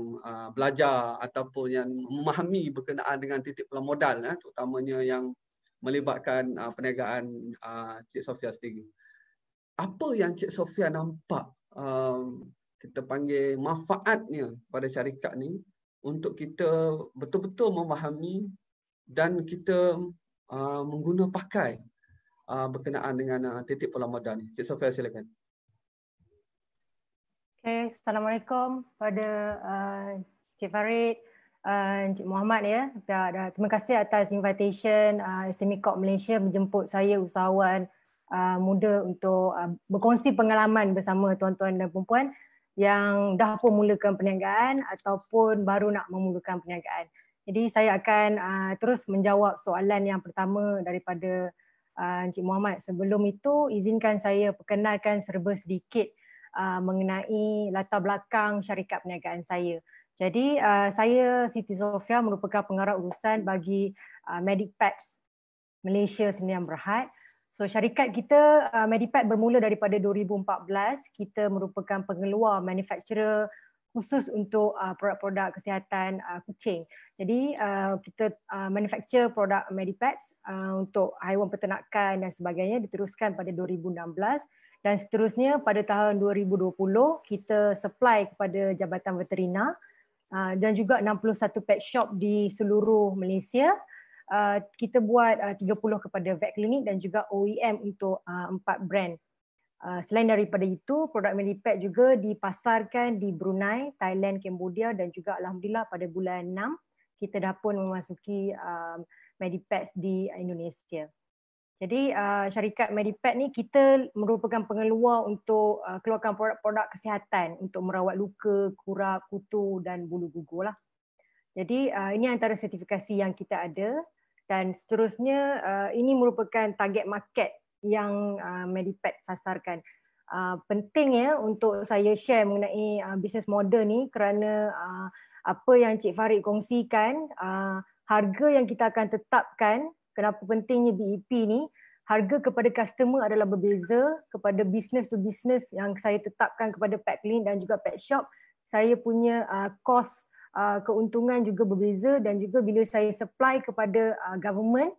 S1: belajar ataupun yang memahami berkenaan dengan titik pula modal, terutamanya yang melibatkan perniagaan Cik Sofia sendiri. Apa yang Cik Sofia nampak kita panggil manfaatnya pada syarikat ni untuk kita betul-betul memahami dan kita mengguna pakai berkenaan dengan titik pula modal ni. Cik Sofia, silakan.
S3: Okay, Assalamualaikum pada Cik Farid, Encik Muhammad ya. Terima kasih atas invitation SME Corp Malaysia menjemput saya usahawan muda untuk berkongsi pengalaman bersama tuan-tuan dan puan-puan yang dah pun mulakan perniagaan ataupun baru nak memulakan perniagaan. Jadi saya akan terus menjawab soalan yang pertama daripada Encik Muhammad. Sebelum itu, izinkan saya perkenalkan serba sedikit mengenai latar belakang syarikat perniagaan saya. Jadi, saya Siti Sofia merupakan pengarah urusan bagi Medipads Malaysia Sdn Bhd. So, syarikat kita Medipads bermula daripada 2014. Kita merupakan pengeluar manufacturer khusus untuk produk-produk kesihatan kucing. Jadi kita manufacture produk Medipads untuk haiwan peternakan dan sebagainya, diteruskan pada 2016 dan seterusnya pada tahun 2020 kita supply kepada Jabatan Veterina dan juga 61 pet shop di seluruh Malaysia. Kita buat 30 kepada vet clinic dan juga OEM untuk 4 brand. Selain daripada itu, produk Medipads juga dipasarkan di Brunei, Thailand, Cambodia dan juga alhamdulillah pada bulan 6 kita dah pun memasuki Medipads di Indonesia. Jadi syarikat Medipads ni kita merupakan pengeluar untuk keluarkan produk-produk kesihatan untuk merawat luka, kurap, kutu dan bulu gugur lah. Jadi ini antara sertifikasi yang kita ada dan seterusnya ini merupakan target market yang Medipads sasarkan. Penting ya untuk saya share mengenai bisnes model ni kerana apa yang Cik Farid kongsikan, harga yang kita akan tetapkan, kenapa pentingnya BEP ni, harga kepada customer adalah berbeza, kepada business to business yang saya tetapkan kepada pet clinic dan juga pet shop, saya punya kos keuntungan juga berbeza dan juga bila saya supply kepada government,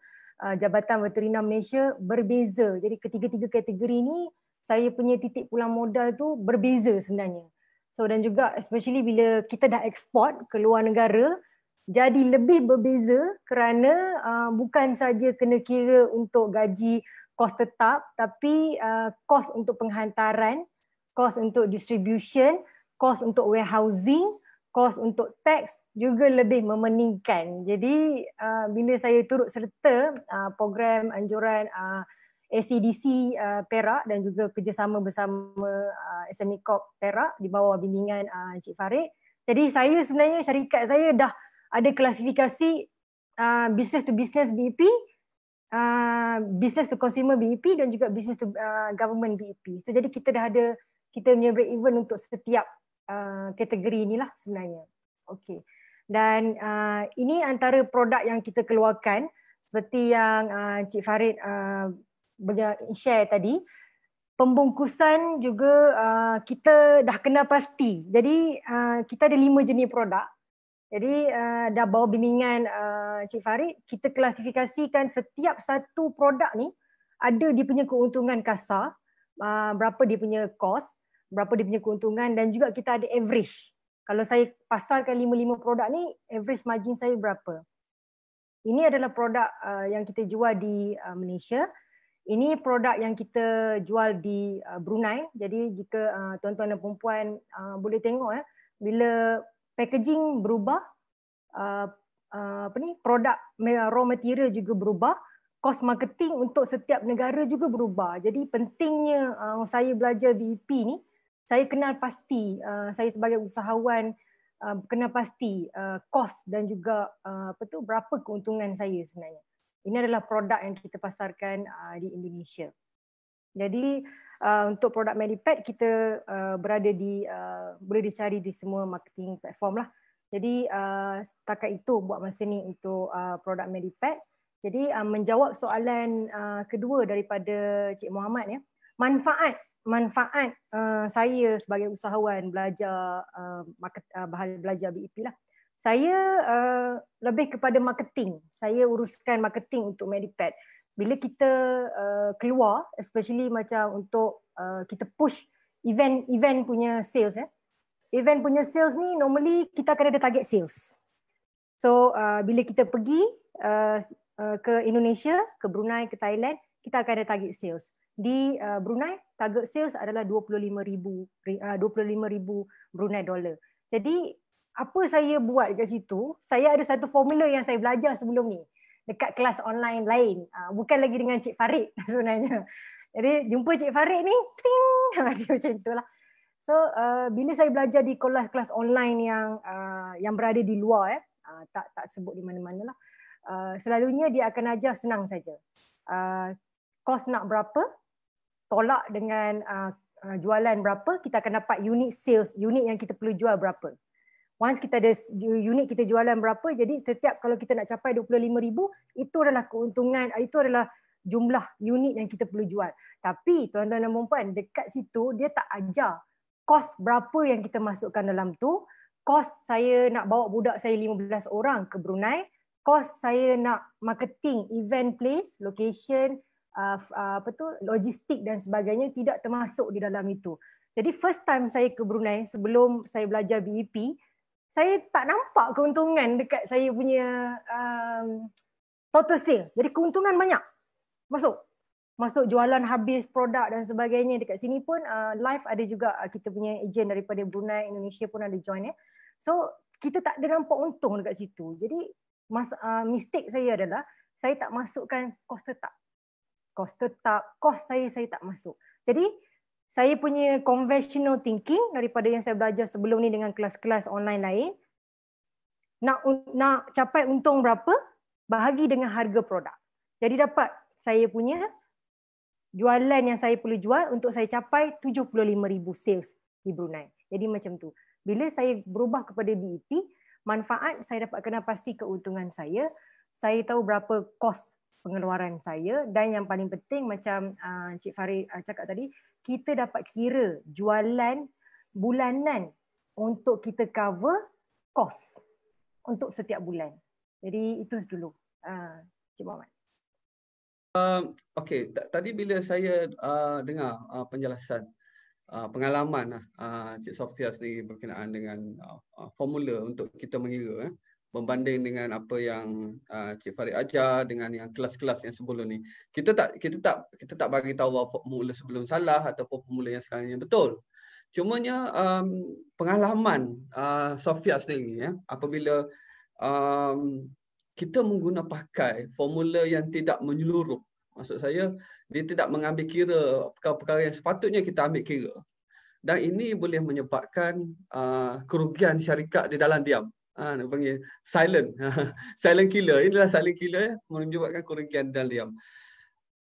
S3: Jabatan Veterina Malaysia berbeza. Jadi ketiga-tiga kategori ni saya punya titik pulang modal tu berbeza sebenarnya. So dan juga especially bila kita dah ekspor ke luar negara jadi lebih berbeza kerana bukan saja kena kira untuk gaji kos tetap tapi kos untuk penghantaran, kos untuk distribution, kos untuk warehousing, kos untuk tax juga lebih memeningkan. Jadi bila saya turut serta program anjuran ACDC Perak dan juga kerjasama bersama SME Corp Perak di bawah bimbingan Encik Farid. Jadi saya sebenarnya syarikat saya dah ada klasifikasi business to business BEP, business to consumer BEP dan juga business to government BEP. So jadi kita dah ada kita punya break even untuk setiap kategori inilah sebenarnya. Okey. Dan ini antara produk yang kita keluarkan seperti yang Cik Farid share tadi. Pembungkusan juga kita dah kenal pasti. Jadi kita ada 5 jenis produk. Jadi dah bawa bimbingan Cik Farid, kita klasifikasikan setiap satu produk ni ada dia punya keuntungan kasar, berapa dia punya cost, berapa dia punya keuntungan dan juga kita ada average. Kalau saya pasarkan 5 produk ni, average margin saya berapa. Ini adalah produk yang kita jual di Malaysia. Ini produk yang kita jual di Brunei. Jadi jika tuan-tuan dan perempuan boleh tengok bila packaging berubah, produk raw material juga berubah, kos marketing untuk setiap negara juga berubah. Jadi pentingnya saya belajar BEP ni, saya kenal pasti, saya sebagai usahawan kenal pasti kos dan juga berapa keuntungan saya sebenarnya. Ini adalah produk yang kita pasarkan di Indonesia. Jadi untuk produk Medipad kita berada di boleh dicari di semua marketing platform lah. Jadi setakat itu buat masa ni untuk produk Medipad. Jadi menjawab soalan kedua daripada Cik Muhammad ya, manfaat saya sebagai usahawan belajar belajar BEP lah. Saya lebih kepada marketing. Saya uruskan marketing untuk Medipad. Bila kita keluar, especially macam untuk kita push event punya sales event punya sales ni normally kita akan ada target sales. So bila kita pergi ke Indonesia, ke Brunei, ke Thailand, kita akan ada target sales. Di Brunei, target sales adalah 25,000 Brunei dollar. Jadi apa saya buat dekat situ, saya ada satu formula yang saya belajar sebelum ni dekat kelas online lain, bukan lagi dengan Cik Farid sebenarnya. Jadi jumpa Cik Farid ni, ting, dia macam itulah. So bila saya belajar di kelas online yang berada di luar, tak sebut di mana-mana lah, selalunya dia akan ajar senang saja. Kos nak berapa, tolak dengan jualan berapa, kita akan dapat unit sales, unit yang kita perlu jual berapa. Once kita ada unit kita jualan berapa, jadi setiap kalau kita nak capai 25,000, itu adalah keuntungan, itu adalah jumlah unit yang kita perlu jual. Tapi tuan-tuan dan puan, dekat situ dia tak ajar kos berapa yang kita masukkan dalam tu. Kos saya nak bawa budak saya 15 orang ke Brunei, kos saya nak marketing, event place, location, logistik dan sebagainya tidak termasuk di dalam itu. Jadi first time saya ke Brunei sebelum saya belajar BEP, saya tak nampak keuntungan dekat saya punya total sale. Jadi keuntungan banyak masuk jualan habis produk dan sebagainya. Dekat sini pun live ada juga kita punya ejen daripada Brunei, Indonesia pun ada join . So kita tak ada nampak untung dekat situ. Jadi mistake saya adalah saya tak masukkan kos tetap, kos saya tak masuk. Jadi saya punya conventional thinking daripada yang saya belajar sebelum ni dengan kelas-kelas online lain, nak capai untung berapa, bahagi dengan harga produk. Jadi dapat saya punya jualan yang saya perlu jual untuk saya capai 75,000 sales di Brunei. Jadi macam tu. Bila saya berubah kepada BEP, manfaat saya dapat kenal pasti keuntungan saya tahu berapa kos pengeluaran saya, dan yang paling penting macam Cik Farid cakap tadi, kita dapat kira jualan bulanan untuk kita cover kos untuk setiap bulan. Jadi itu dulu Cik Muhammad.
S1: Okey, tadi bila saya dengar penjelasan pengalaman Cik Sofia sendiri berkenaan dengan formula untuk kita mengira berbanding dengan apa yang Cik Farid ajar dengan yang kelas-kelas yang sebelum ni. Kita tak bagi tahu bahawa formula sebelum salah ataupun formula yang sekarang yang betul. Cumanya pengalaman Sofia sendiri apabila kita pakai formula yang tidak menyeluruh Maksud saya, dia tidak mengambil kira perkara-perkara yang sepatutnya kita ambil kira. Dan ini boleh menyebabkan kerugian syarikat di dalam diam. Nak panggil silent. Silent killer. Inilah silent killer menyebabkan kerugian dalam diam.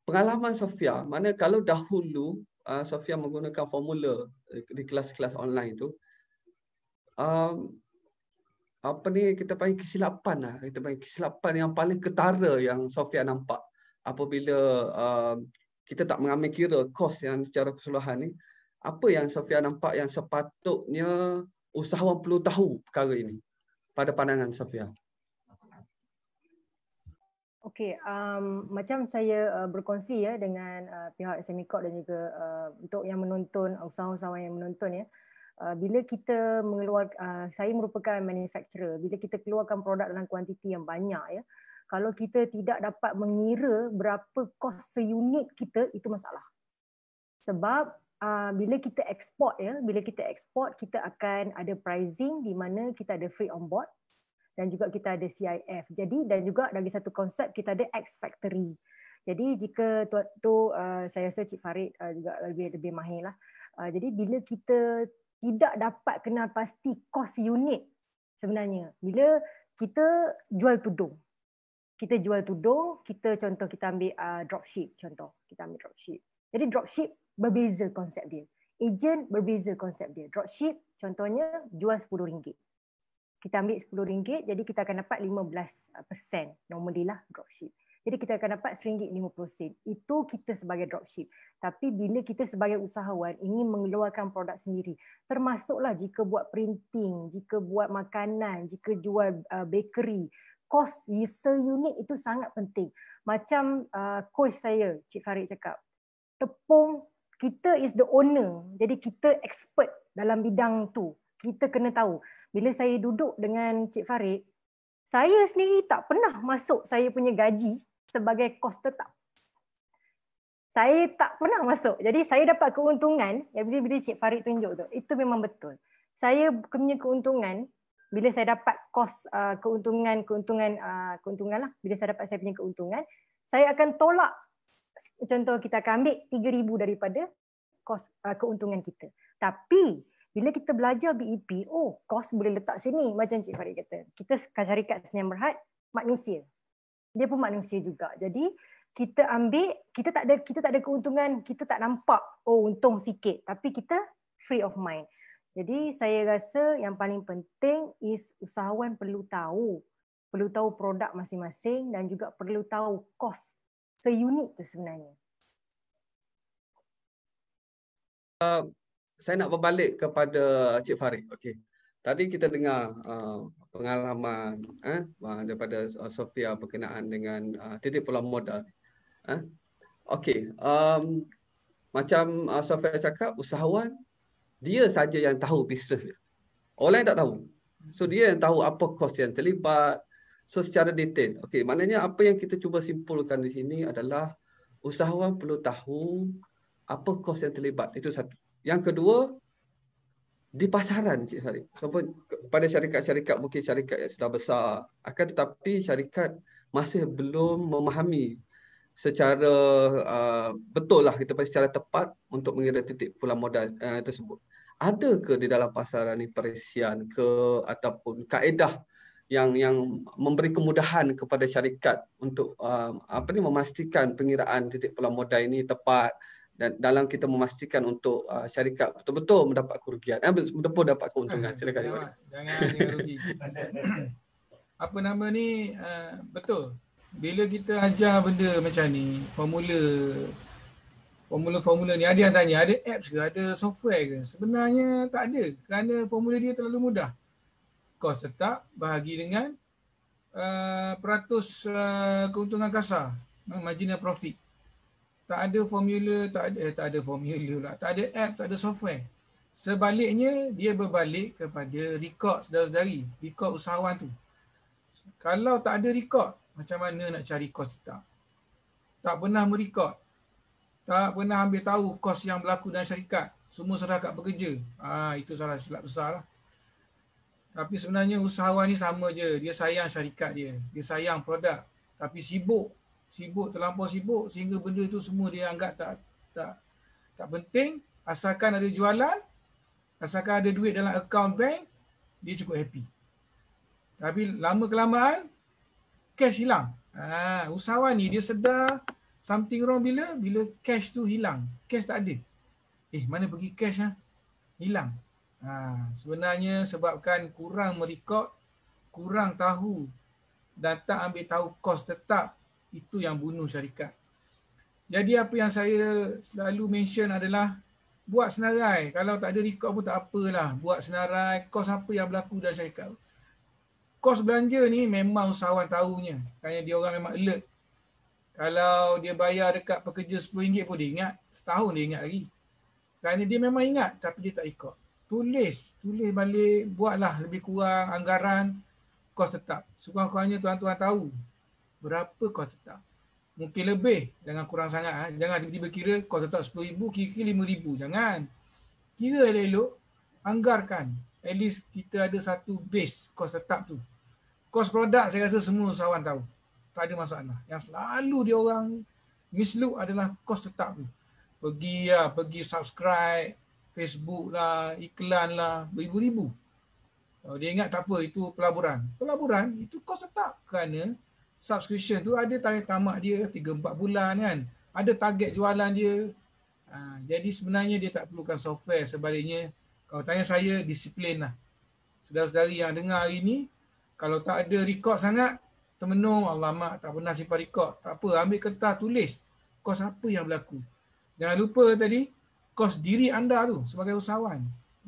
S1: Pengalaman Sofia, mana kalau dahulu Sofia menggunakan formula di kelas-kelas online tu, apa ni kita panggil kesilapan lah. Kita panggil kesilapan yang paling ketara yang Sofia nampak apabila kita tak mengambil kira kos yang secara keseluruhan ni. Apa yang Sofia nampak yang sepatutnya usahawan perlu tahu perkara ini pada pandangan Sofia?
S3: Okey, macam saya berkongsi ya dengan pihak SME Corp dan juga untuk yang menonton, usahawan-usahawan yang menonton ya. Bila kita mengeluarkan, saya merupakan manufacturer, bila kita keluarkan produk dalam kuantiti yang banyak ya, kalau kita tidak dapat mengira berapa kos seunit kita, itu masalah. Sebab bila kita ekspor ya, kita akan ada pricing di mana kita ada free on board dan juga kita ada CIF. Jadi dan juga dari satu konsep kita ada X factory. Jadi jika saya rasa Cik Farid juga lebih mahir lah. Jadi bila kita tidak dapat kenal pasti kos unit sebenarnya, bila kita jual tudung. Kita contoh kita ambil dropship contoh. Kita ambil dropship. Jadi dropship berbeza konsep dia. Agent berbeza konsep dia. Dropship contohnya jual RM10. Kita ambil RM10, jadi kita akan dapat 15%. Normally lah dropship. Jadi kita akan dapat RM1.50. Itu kita sebagai dropship. Tapi bila kita sebagai usahawan ingin mengeluarkan produk sendiri, termasuklah jika buat printing, jika buat makanan, jika jual bakery, kos seunit itu sangat penting. Macam coach saya, Cik Farid cakap, tepung, kita is the owner. Jadi kita expert dalam bidang tu. Kita kena tahu. Bila saya duduk dengan Cik Farid, saya sendiri tak pernah masuk saya punya gaji sebagai kos tetap. Saya tak pernah masuk. Jadi saya dapat keuntungan, ya bila Cik Farid tunjuk tu, itu memang betul. Saya punya keuntungan, bila saya dapat kos keuntungan lah, bila saya dapat saya punya keuntungan, saya akan tolak. Contoh kita akan ambil 3,000 daripada kos keuntungan kita. Tapi bila kita belajar BEP, kos boleh letak sini macam Cik Farid kata. Kita syarikat Senayan Berhad manusia. Dia pun manusia juga. Jadi kita ambil, kita tak ada keuntungan, kita tak nampak untung sikit, tapi kita free of mind. Jadi saya rasa yang paling penting is usahawan perlu tahu produk masing-masing dan juga perlu tahu kos seunit tu sebenarnya.
S1: Saya nak berbalik kepada Cik Farid. Okey. Tadi kita dengar pengalaman daripada Sofia berkenaan dengan titik pulang modal. Okey. Macam Sofia cakap, usahawan dia saja yang tahu bisnes dia. Orang lain tak tahu. So dia yang tahu apa kos yang terlibat. So secara detail. Okey, maknanya apa yang kita cuba simpulkan di sini adalah usahawan perlu tahu apa kos yang terlibat. Itu satu. Yang kedua, di pasaran Cik Farid. Pada syarikat-syarikat, mungkin syarikat yang sudah besar, akan tetapi syarikat masih belum memahami secara betul lah, kita secara tepat untuk mengira titik pulang modal tersebut. Ada ke di dalam pasaran ni perisian ke ataupun kaedah yang memberi kemudahan kepada syarikat untuk memastikan pengiraan titik pulang modal ini tepat dan dalam kita memastikan untuk syarikat betul-betul mendapat kerugian, betul-betul dapat keuntungan. Silakan.
S2: Jangan rugi. Apa nama ni, betul. Bila kita ajar benda macam ni, formula ni, ada yang tanya, ada apps ke, ada software ke? Sebenarnya tak ada, kerana formula dia terlalu mudah. Kos tetap bahagi dengan peratus keuntungan kasar, marginal profit. Tak ada formula, tak ada app, tak ada software. Sebaliknya, dia berbalik kepada record saudara-saudari, record usahawan tu. Kalau tak ada record, macam mana nak cari kos tetap? Tak pernah merekod, tak pernah ambil tahu kos yang berlaku dalam syarikat, semua serah kat pekerja. Itu salah silap besar lah. Tapi sebenarnya usahawan ni sama je, dia sayang syarikat dia sayang produk, tapi sibuk sibuk, terlampau sibuk sehingga benda tu semua dia anggap tak penting. Asalkan ada jualan, asalkan ada duit dalam akaun bank, dia cukup happy. Tapi lama kelamaan cash hilang. Usahawan ni dia sedar something wrong bila cash tu hilang. Cash tak ada. Mana pergi cash hilang. Sebenarnya sebabkan kurang merekod, kurang tahu dan tak ambil tahu kos tetap, itu yang bunuh syarikat. Jadi apa yang saya selalu mention adalah buat senarai. Kalau tak ada rekod pun tak apalah. Buat senarai, kos apa yang berlaku dalam syarikat. Kos belanja ni memang usahawan tahunya. Kerana dia orang memang alert. Kalau dia bayar dekat pekerja RM10 pun dia ingat. Setahun dia ingat lagi. Kerana dia memang ingat tapi dia tak ikut. Tulis balik, buatlah lebih kurang anggaran kos tetap. Sekurang-kurangnya tuan-tuan tahu berapa kos tetap. Mungkin lebih, jangan kurang sangat. Jangan tiba-tiba kira kos tetap RM10,000, kira-kira RM5,000. Jangan. Kira elok-elok, anggarkan. At least kita ada satu base kos tetap tu. Kos produk saya rasa semua usahawan tahu. Tak ada masalah. Yang selalu dia orang mislook adalah kos tetap tu. Pergi subscribe Facebook lah, iklan lah, beribu-ribu. Kalau dia ingat tak apa, itu pelaburan. Pelaburan itu kos tetap kerana subscription tu ada tarikh tamat dia 3-4 bulan kan. Ada target jualan dia. Jadi sebenarnya dia tak perlukan software. Sebaliknya, kalau tanya saya, disiplin lah. Saudara-saudari yang dengar hari ni, kalau tak ada rekod sangat, termenung, alamak tak pernah simpan rekod. Tak apa, ambil kertas, tulis kos apa yang berlaku. Jangan lupa tadi, kos diri anda tu sebagai usahawan.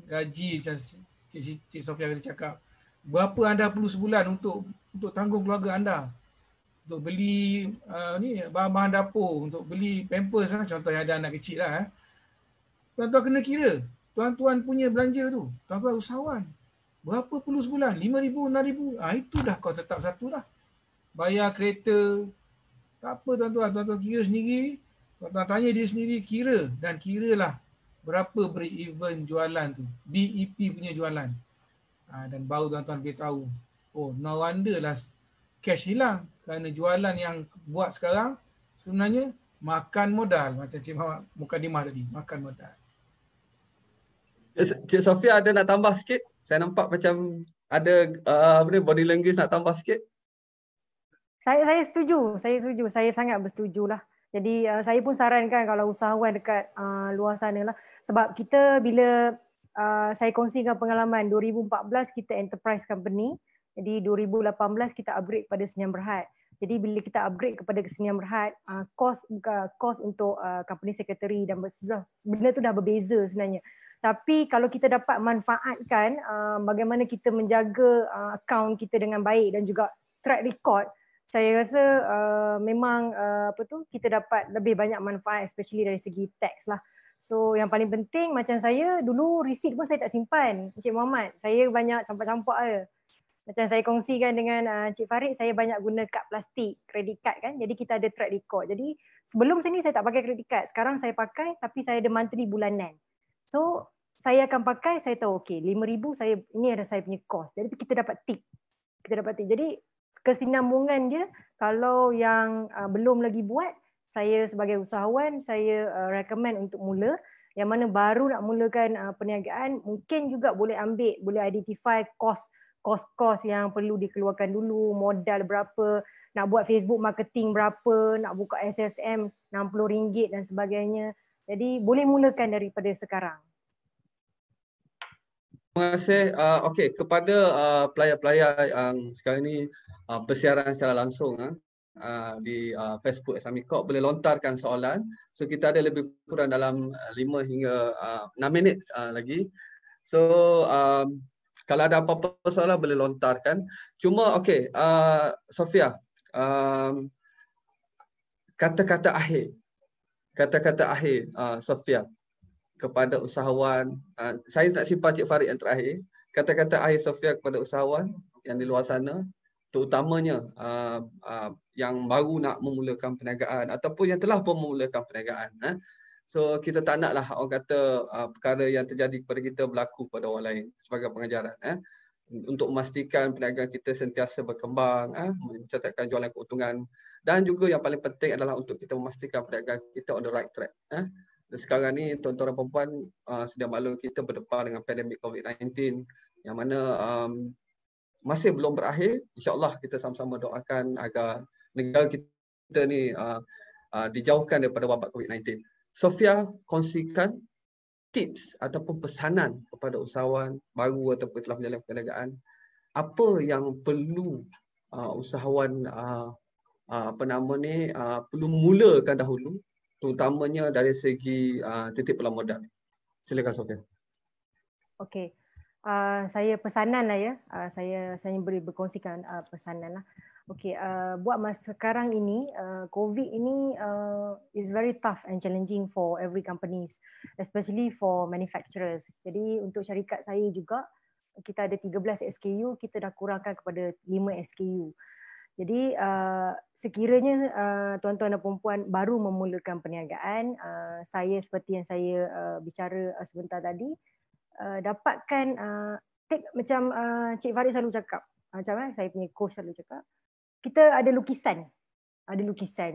S2: Gaji macam Cik Sofia tadi cakap. Berapa anda perlu sebulan untuk tanggung keluarga anda. Untuk beli bahan-bahan dapur, untuk beli pampers contoh yang ada anak kecil lah. Tuan-tuan kena kira. Tuan-tuan punya belanja tu. Tuan-tuan usahawan. Berapa perlu sebulan? RM5,000, RM6,000. Itu dah kos tetap satu dah. Bayar kereta. Tak apa tuan-tuan. Tuan-tuan kira sendiri. Tuan-tuan tanya dia sendiri, kira. Dan kiralah berapa break-even jualan tu. BEP punya jualan. Dan baru tuan-tuan boleh tahu. No wonder lah cash hilang. Kerana jualan yang buat sekarang sebenarnya makan modal. Macam Cik Mukadimah tadi. Makan modal.
S1: Cik Sofia ada nak tambah sikit? Saya nampak macam ada body language nak tambah sikit.
S3: Saya setuju. Saya sangat bersetuju lah. Jadi saya pun sarankan kalau usahawan dekat luar sana lah. Sebab kita bila saya kongsikan pengalaman 2014 kita enterprise company. Jadi 2018 kita upgrade kepada Senyum Berhad. Jadi bila kita upgrade kepada Senyum Berhad, kos untuk company secretary dan benda tu dah berbeza sebenarnya. Tapi kalau kita dapat manfaatkan bagaimana kita menjaga akaun kita dengan baik dan juga track record, saya rasa memang kita dapat lebih banyak manfaat, especially dari segi tax lah. So yang paling penting macam saya dulu receipt pun saya tak simpan, Encik Muhammad. Saya banyak campak-campak je. Macam saya kongsikan dengan Cik Farid, saya banyak guna kad plastik, credit card kan. Jadi kita ada track record. Jadi sebelum sini saya tak pakai credit card. Sekarang saya pakai tapi saya ada monthly bulanan. So saya akan pakai, saya tahu okey RM5,000 ini ada saya punya cost. Jadi kita dapat tip. Jadi kesinambungan dia kalau yang belum lagi buat, saya sebagai usahawan saya recommend untuk mula. Yang mana baru nak mulakan perniagaan, mungkin juga boleh identify kos yang perlu dikeluarkan dulu, modal berapa, nak buat Facebook marketing berapa, nak buka SSM RM60 dan sebagainya. Jadi boleh mulakan daripada sekarang.
S1: Terima kasih. Okey, kepada player-player yang sekarang ini bersiaran secara langsung di Facebook SME Corp, boleh lontarkan soalan. So kita ada lebih kurang dalam 5 hingga 6 minit lagi. So kalau ada apa-apa soalan boleh lontarkan. Cuma okey, Sofia, kata-kata akhir Sofia kepada usahawan. Saya nak simpan Cik Farid yang terakhir. Kata-kata akhir Sofia kepada usahawan yang di luar sana, terutamanya yang baru nak memulakan perniagaan ataupun yang telah pun memulakan perniagaan. So kita tak naklah orang kata perkara yang terjadi kepada kita berlaku pada orang lain sebagai pengajaran. untuk memastikan perniagaan kita sentiasa berkembang, mencatatkan jualan keuntungan, dan juga yang paling penting adalah untuk kita memastikan perniagaan kita on the right track. Dan sekarang ni tuan-tuan dan puan-puan, sedia maklum kita berdepan dengan pandemik COVID-19 yang mana masih belum berakhir. InsyaAllah kita sama-sama doakan agar negara kita ni dijauhkan daripada wabak COVID-19. Sofia kongsikan tips ataupun pesanan kepada usahawan baru ataupun telah menjalankan perniagaan, apa yang perlu usahawan perlu mulakan dahulu, terutamanya dari segi titik pulang modal. Silakan Sofia.
S3: Okey. Saya pesanan lah ya. Saya beri berkongsikan pesanan lah. Okey, buat masa sekarang ini, COVID ini is very tough and challenging for every companies, especially for manufacturers. Jadi untuk syarikat saya juga, kita ada 13 SKU, kita dah kurangkan kepada 5 SKU. Jadi sekiranya tuan-tuan dan puan-puan baru memulakan perniagaan, saya seperti yang saya bicara sebentar tadi, dapatkan macam Cik Farid selalu cakap, macam saya punya coach selalu cakap, kita ada lukisan.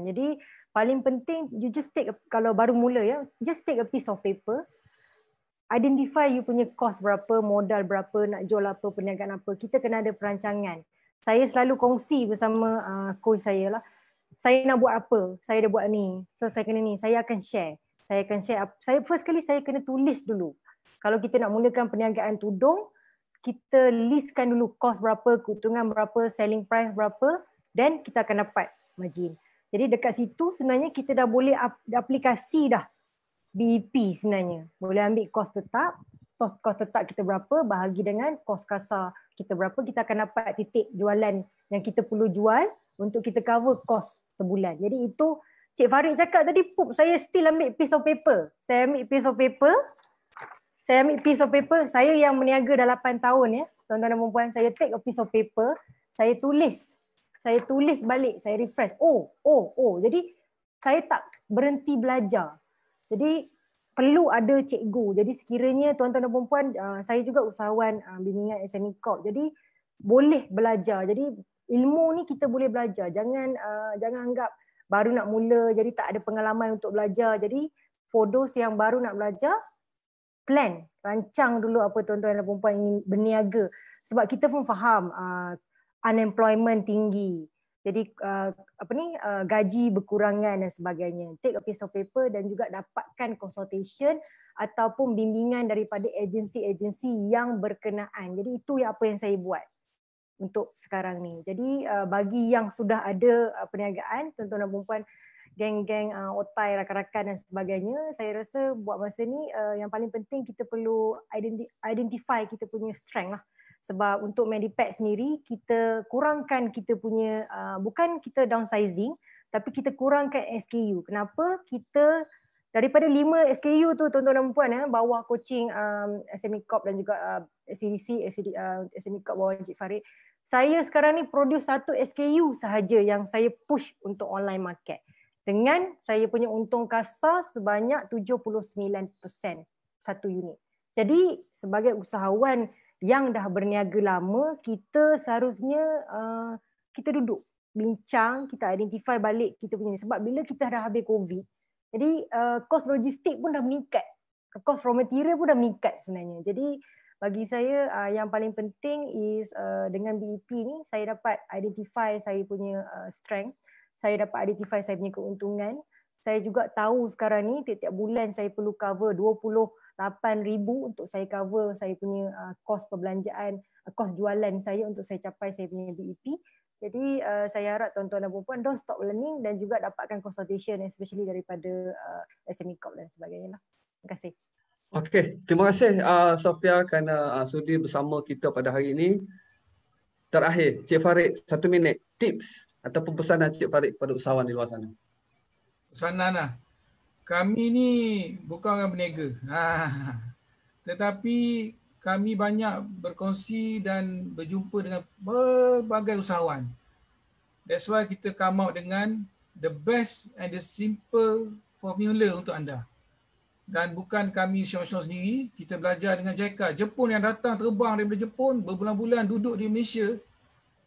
S3: Jadi paling penting you just take, kalau baru mula ya, just take a piece of paper, identify you punya cost berapa, modal berapa, nak jual apa, perniagaan apa. Kita kena ada perancangan. Saya selalu kongsi bersama coach saya lah, saya nak buat apa, saya dah buat ni, so saya kena ni, saya akan share. Saya first kali saya kena tulis dulu. Kalau kita nak mulakan perniagaan tudung, kita listkan dulu cost berapa, keuntungan berapa, selling price berapa, dan kita akan dapat margin. Jadi dekat situ sebenarnya kita dah boleh aplikasi dah BEP sebenarnya. Boleh ambil kos tetap, kos tetap kita berapa, bahagi dengan kos kasar kita berapa, kita akan dapat titik jualan yang kita perlu jual untuk kita cover kos sebulan. Jadi itu Cik Farid cakap tadi, saya still ambil piece of paper. Saya ambil piece of paper, saya yang berniaga dah 8 tahun ya, tuan-tuan dan puan-puan, saya take a piece of paper, saya tulis balik, saya refresh. Jadi saya tak berhenti belajar. Jadi perlu ada cikgu. Jadi sekiranya tuan-tuan dan puan-puan, saya juga usahawan bimbingan SME Corp. Jadi boleh belajar. Jadi ilmu ni kita boleh belajar. Jangan anggap baru nak mula jadi tak ada pengalaman untuk belajar. Jadi for those yang baru nak belajar, rancang dulu apa tuan-tuan dan puan-puan ingin berniaga. Sebab kita pun faham unemployment tinggi. Jadi gaji berkurangan dan sebagainya. Take a piece of paper dan juga dapatkan consultation ataupun bimbingan daripada agensi-agensi yang berkenaan. Jadi itu apa yang saya buat untuk sekarang ni. Jadi bagi yang sudah ada perniagaan, tuan-tuan dan puan-puan, geng-geng otai, rakan-rakan dan sebagainya, saya rasa buat masa ni yang paling penting kita perlu identify kita punya strength lah. Sebab untuk Medipack sendiri, kita kurangkan kita punya, bukan kita downsizing, tapi kita kurangkan SKU. Kenapa? Kita daripada 5 SKU tu tuan-tuan dan puan, bawah coaching SME Corp dan juga SCDC, SME Corp bawah Encik Farid, saya sekarang ni produce 1 SKU sahaja yang saya push untuk online market. Dengan saya punya untung kasar sebanyak 79% satu unit. Jadi sebagai usahawan yang dah berniaga lama, kita seharusnya kita duduk, bincang, kita identify balik kita punya. Sebab bila kita dah habis COVID, jadi kos logistik pun dah meningkat, kos raw material pun dah meningkat sebenarnya. Jadi bagi saya yang paling penting is dengan BEP ni, saya dapat identify saya punya strength, saya dapat identify saya punya keuntungan. Saya juga tahu sekarang ni tiap-tiap bulan saya perlu cover 28,000 untuk saya cover saya punya kos perbelanjaan, kos jualan saya untuk saya capai saya punya BEP. Jadi saya harap tuan-tuan dan puan-puan don't stop learning dan juga dapatkan consultation especially daripada SME Corp dan sebagainya lah. Terima kasih.
S1: Okey, terima kasih Sofia kerana sudi bersama kita pada hari ini. Terakhir, Cik Farid, 1 minit tips ataupun pesanan Cik Farid kepada usahawan di luar sana.
S2: Pesanan lah. Kami ni bukan orang berniaga. Tetapi kami banyak berkongsi dan berjumpa dengan berbagai usahawan. That's why kita come out dengan the best and the simple formula untuk anda. dan bukan kami syok-syok sendiri, kita belajar dengan JICA. Jepun yang datang terbang daripada Jepun, berbulan-bulan duduk di Malaysia,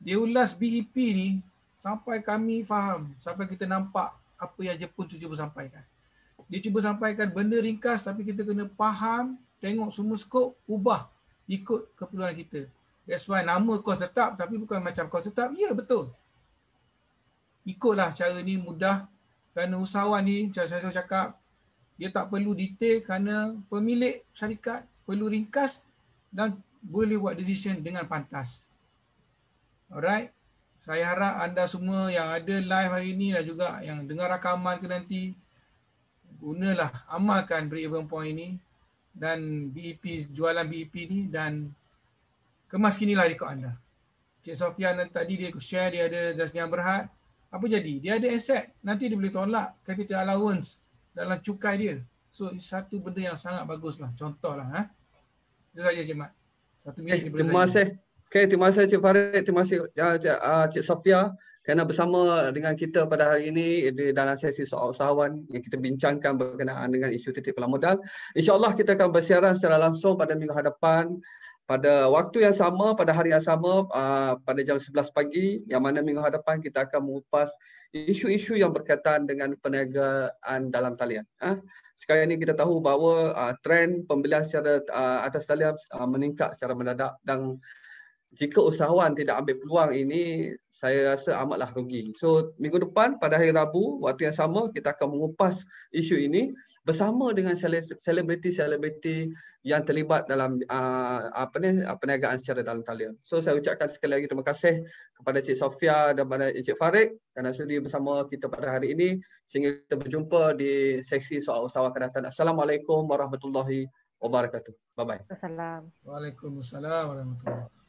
S2: dia ulas BEP ni sampai kami faham, sampai kita nampak apa yang Jepun tu cuba sampaikan. Dia cuba sampaikan benda ringkas tapi kita kena faham, tengok semua skop, ubah ikut keperluan kita. That's why nama kos tetap tapi bukan macam kos tetap. Ya, betul. Ikutlah cara ni mudah kerana usahawan ni, macam saya cakap, dia tak perlu detail kerana pemilik syarikat perlu ringkas dan boleh buat decision dengan pantas. Alright. Saya harap anda semua yang ada live hari ini dan juga yang dengar rakaman ke nanti, gunalah, amalkan break-even point ini dan BEP, jualan BEP ni dan kemas kinilah rekod anda. Cik Sofian tadi dia share, dia ada dasnya berhad. Apa jadi? Dia ada aset. Nanti dia boleh tolak capital allowance dalam cukai dia. So, satu benda yang sangat baguslah. Contohlah. Itu saja Cik Mat. 1 minit daripada
S1: Terima kasih. Okay, terima kasih Cik Farid. Terima kasih Cik Sofia kerana bersama dengan kita pada hari ini dalam sesi soal usahawan yang kita bincangkan berkenaan dengan isu titik peluang modal. InsyaAllah kita akan bersiaran secara langsung pada minggu hadapan pada waktu yang sama, pada hari yang sama, pada jam 11 pagi, yang mana minggu hadapan kita akan mengupas isu-isu yang berkaitan dengan perniagaan dalam talian. Sekarang ini kita tahu bahawa trend pembelian secara atas talian meningkat secara mendadak dan jika usahawan tidak ambil peluang ini, saya rasa amatlah rugi. So, minggu depan pada hari Rabu, waktu yang sama, kita akan mengupas isu ini bersama dengan selebriti-selebriti yang terlibat dalam perniagaan secara dalam talian. So, saya ucapkan sekali lagi terima kasih kepada Cik Sofia dan kepada Encik Farid kerana sudi bersama kita pada hari ini. Sehingga kita berjumpa di seksi soal usahawan akan datang. Assalamualaikum warahmatullahi wabarakatuh. Bye-bye.
S3: Assalamualaikum.
S2: Waalaikumsalam warahmatullahi wabarakatuh.